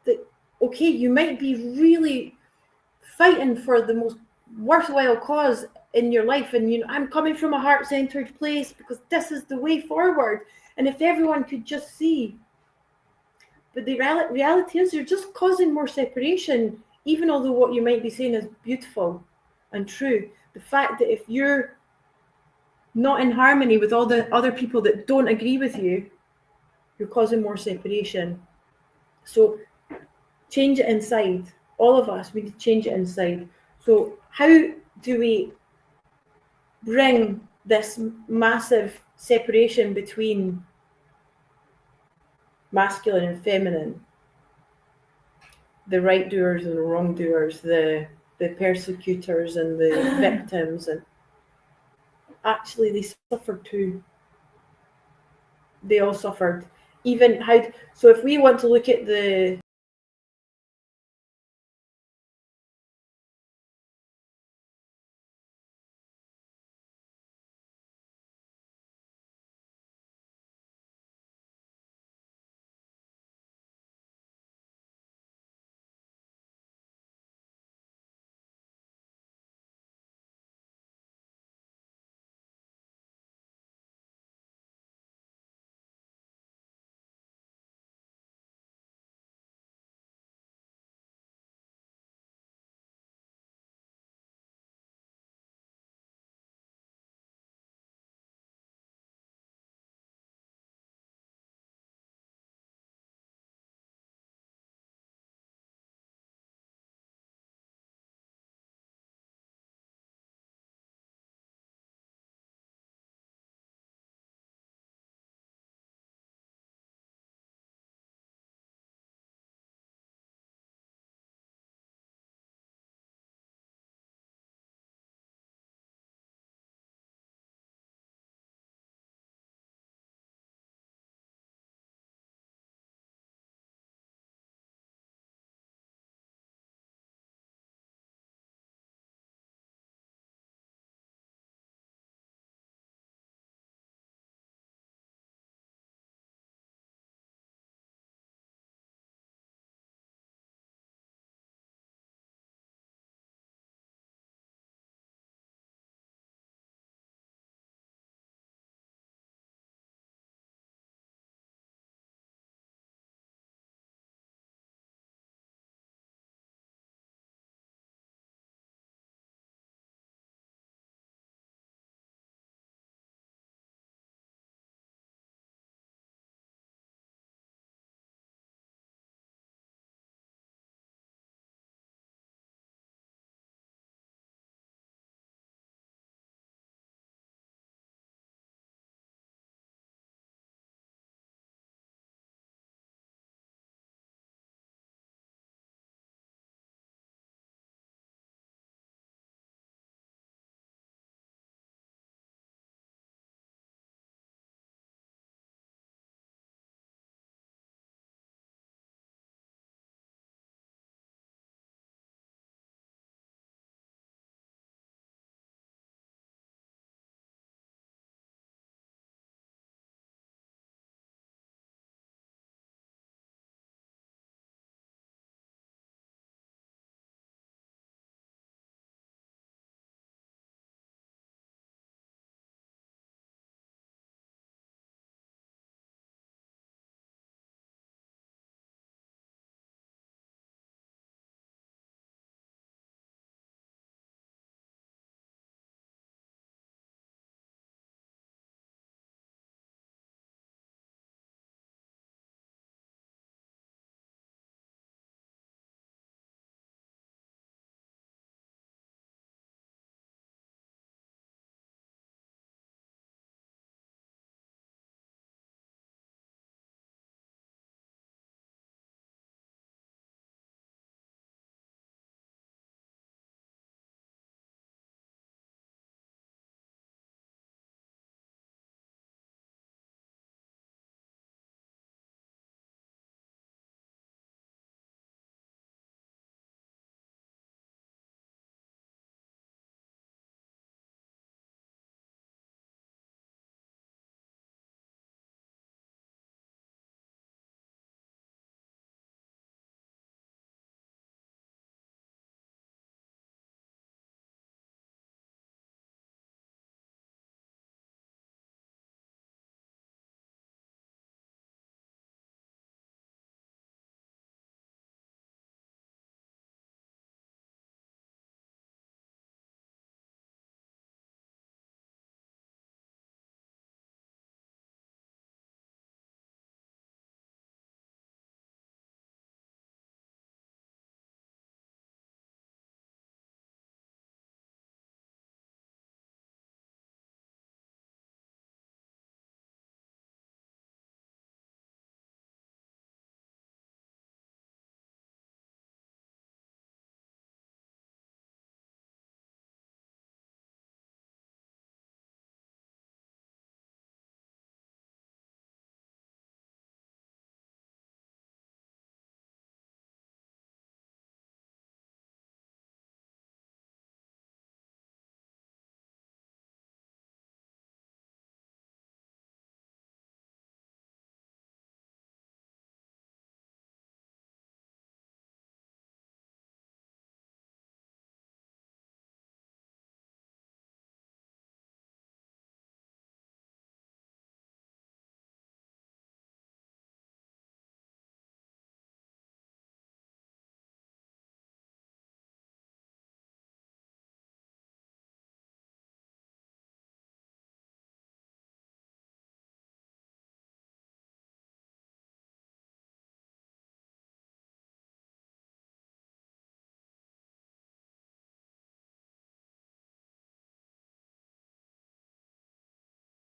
that okay, you might be really fighting for the most worthwhile cause in your life, and I'm coming from a heart-centered place because this is the way forward. And if everyone could just see, but the reality is you're just causing more separation, even although what you might be saying is beautiful and true. The fact that if you're not in harmony with all the other people that don't agree with you, you're causing more separation. So change it inside. All of us, we need to change it inside. So how do we bring this massive separation between masculine and feminine, the right doers and the wrong doers, the persecutors and the victims, and actually they suffered too. They all suffered. Even how, so if we want to look at the